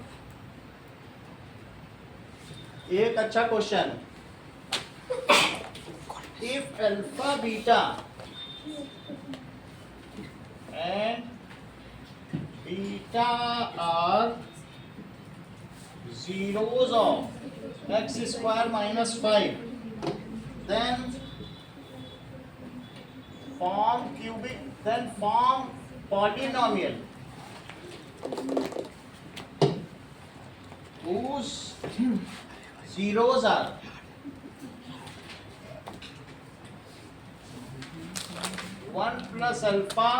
एक अच्छा question, if alpha beta and beta are zeros of x square minus 5, then form cubic, then form polynomial whose zeros are 1 plus alpha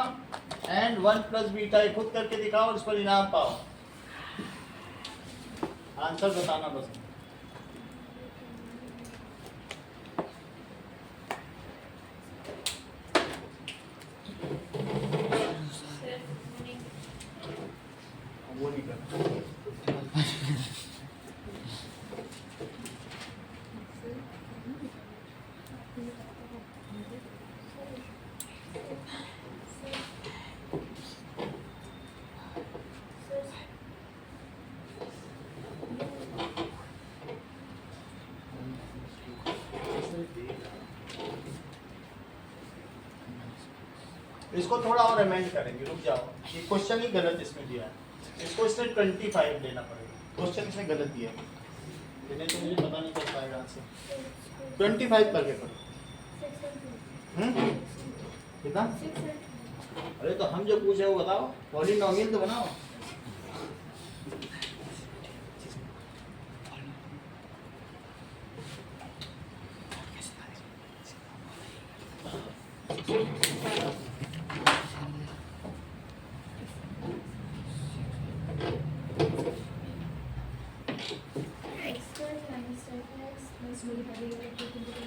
and 1 plus beta। ये खुद करके दिखाओ और इस पर इनाम पाओ। आंसर बताना बस। वो नहीं करना। इसको थोड़ा और अमेंड करेंगे, रुक जाओ। ये क्वेश्चन ही गलत इसमें दिया है, इसको इसने 25 लेना पड़ेगा। क्वेश्चन इसने गलत दिया है, लेने तो मुझे पता नहीं चल पाएगा आंसर। 25 करके पढ़ो। कितना? अरे तो हम जो पूछे वो बताओ, पॉलिनोमियल तो बनाओ।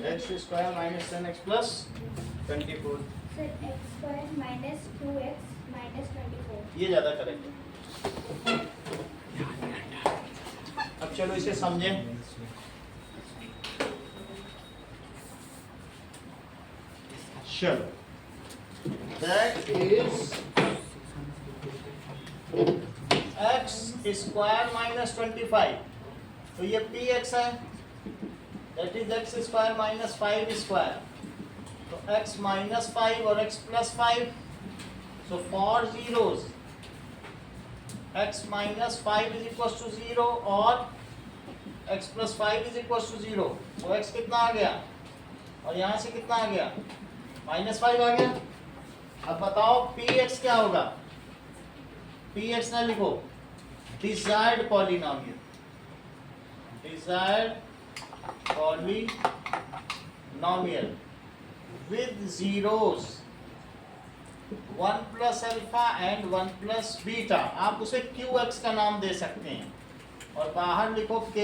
x square minus 10x plus 24। Sir x square minus 2x minus 24। ये ज्यादा करेक्ट है। अब चलो इसे समझें। चलो, that is x square minus 25, तो ये px है, that is x square minus 5 square, तो x minus 5 और x plus 5, so for zeros x minus 5 is equals to 0 और x plus 5 is equals to 0, तो x कितना आ गया और यहाँ से कितना आ गया, -5 आ गया। अब बताओ px क्या होगा, px ना लिखो, desired polynomial, desired polynomial with zeros 1 plus alpha and 1 plus beta। आप उसे qx का नाम दे सकते हैं और बाहर लिखो k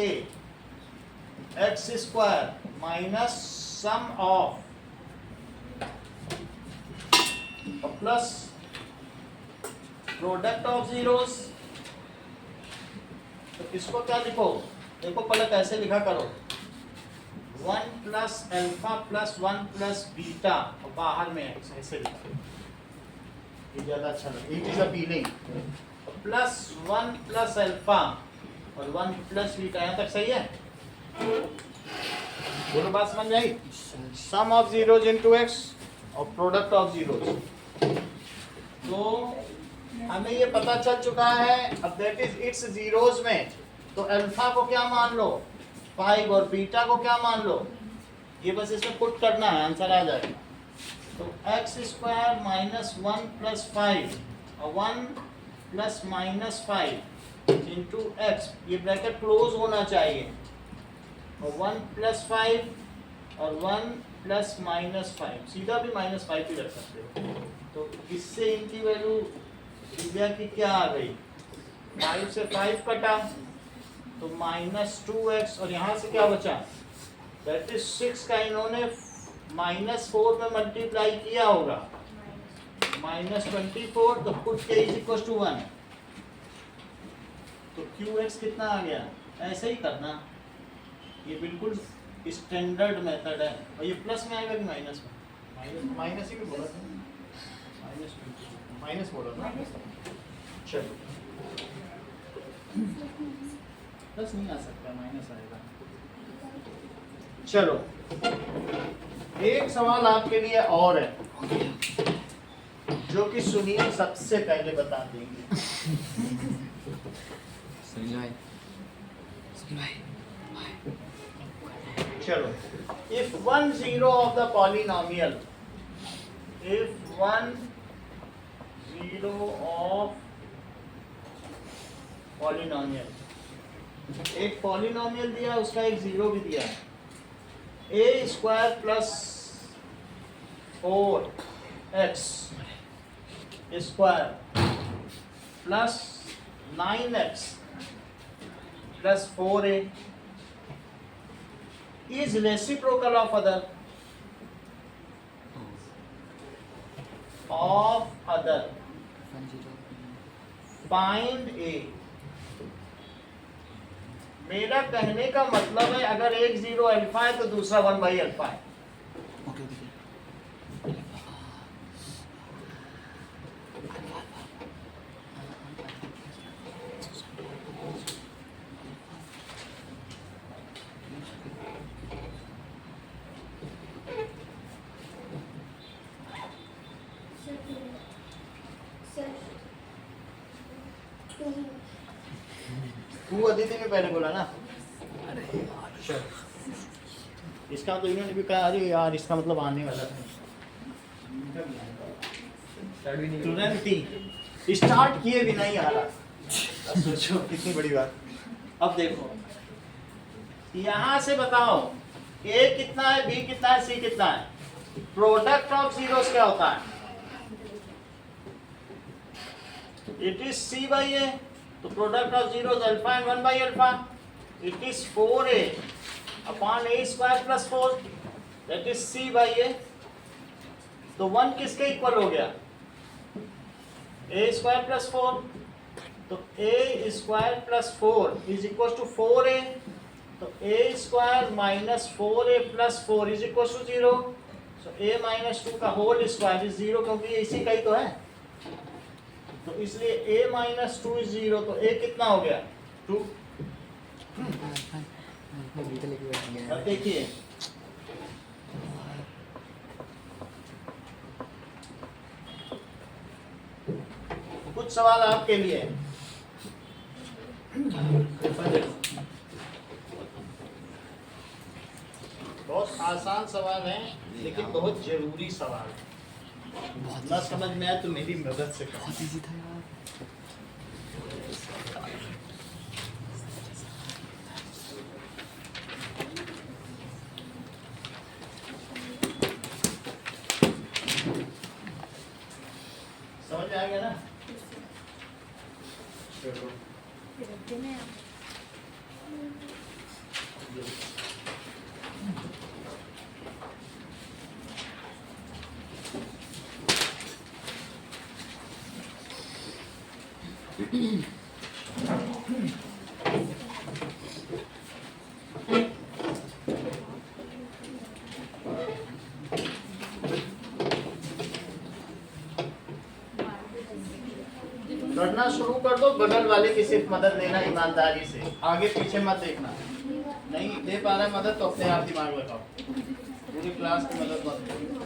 x square minus sum of plus product of zeros। तो इसको क्या लिखो, देखो पहले कैसे लिखा करो, 1 plus alpha plus 1 plus beta और बाहर में ऐसे लिखा, ये ज़्यादा अच्छा लगे, it is appealing. Plus 1 plus alpha और 1 plus beta, यहाँ तक सही है? दोनों बात समझ में आई? सम ऑफ जीरोज इनटू x और प्रोडक्ट ऑफ जीरोज। तो हमें ये पता चल चुका है, अब दैट इज इट्स जीरोज में, तो अल्फा को क्या मान लो 5 और बीटा को क्या मान लो, ये बस इसमें पुट करना है, आंसर आ जाएगा। तो एक्स स्क्वायर माइनस 1 प्लस 5 और 1 प्लस माइनस 5 इंटू एक्स, ये ब्रैकेट क्लोज होना चाहिए, और 1 प्लस 5 और 1 प्लस माइनस 5, सीधा भी माइनस 5 ही रख सकते हो। तो इससे इनकी वैल्यू दिव्या की क्या आ गई, 5 से 5 कटा तो माइनस 2x, और यहाँ से क्या बचा, दैट इज 6 का इन्होंने माइनस 4 में मल्टीप्लाई किया होगा, माइनस 24, तो put k is equal to 1, तो qx कितना आ गया, ऐसे ही करना, ये बिल्कुल स्टैंडर्ड मेथड है। और ये प्लस में आएगा कि माइनस में, माइनस ही बोला था, माइनस बोला था, चलो प्लस नहीं आ सकता, माइनस आएगा। चलो एक सवाल आपके लिए और है जो कि सुनील सबसे पहले बता देंगे। चलो, if 1 0 of the polynomial, if 1 0 of polynomial, एक पॉलिनोमियल दिया, उसका एक जीरो भी दिया, a square plus 4x square plus 9x plus 4a is reciprocal of other find a। मेरा कहने का मतलब है अगर एक 0 अल्फा है तो दूसरा 1 बाई अल्फा है। तू अदिति ने पहले बोला ना, इसका तो इन्होंने भी कहा, अरे यार इसका मतलब आने वाला था। स्टार्ट किए भी नहीं आ रहा, अब सोचो कितनी बड़ी बात। अब देखो यहाँ से बताओ a कितना है, b कितना है, c कितना है। प्रोडक्ट ऑफ जीरोस क्या होता है, it is c by a, तो product of zeros alpha and 1 by alpha, it is 4a upon a square plus 4, that is c by a। तो 1 किसके इक्वल हो गया, a स्क्वायर प्लस 4, तो a square plus 4 is equal to 4a, तो a square minus 4a plus 4 is equal to 0, so a minus 2 का whole square is 0, क्योंकि इसी का ही तो है, तो इसलिए a माइनस 2 इज 0, तो a कितना हो गया 2। अब देखिए कुछ सवाल आपके लिए, बहुत आसान सवाल है लेकिन बहुत जरूरी सवाल है, ना समझ में आए तो मेरी मदद से करो। बहुत इजी था यार। समझ में आ गया ना, चलो करना शुरू कर दो, बगल वाले की सिर्फ मदद लेना ईमानदारी से, आगे पीछे मत देखना। नहीं दे पा रहा है मदद तो अपने आप दिमाग लगाओ, पूरी क्लास की मदद मत करो।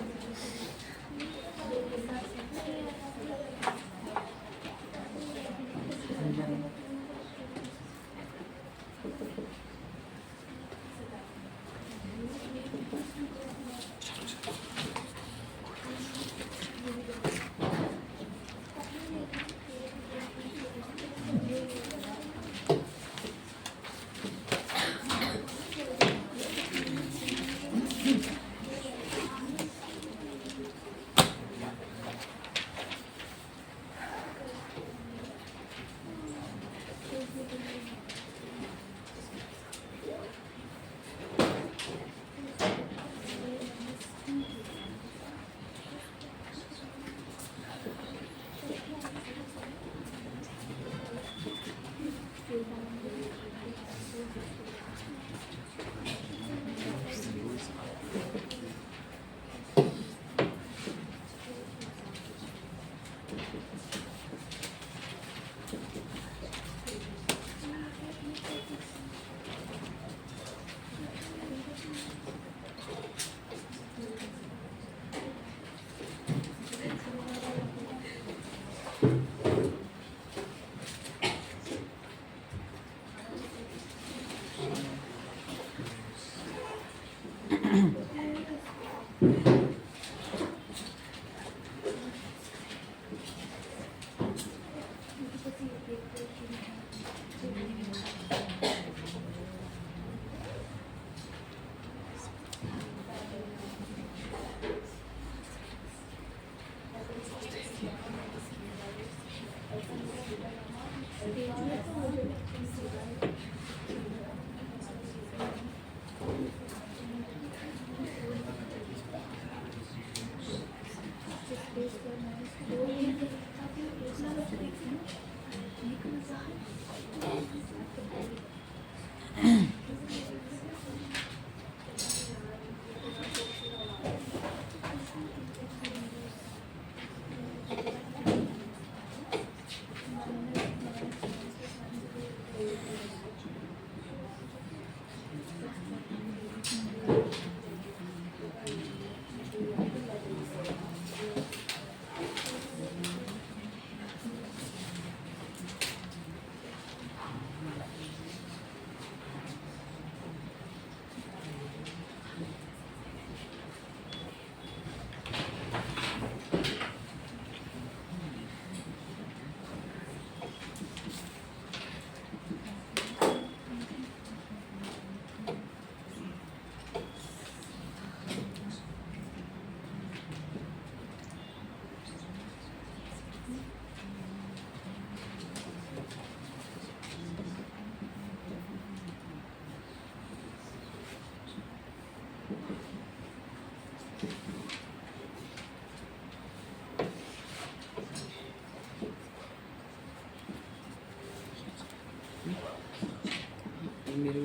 मेरे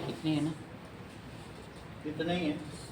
इतनी है ना? इतना ही है।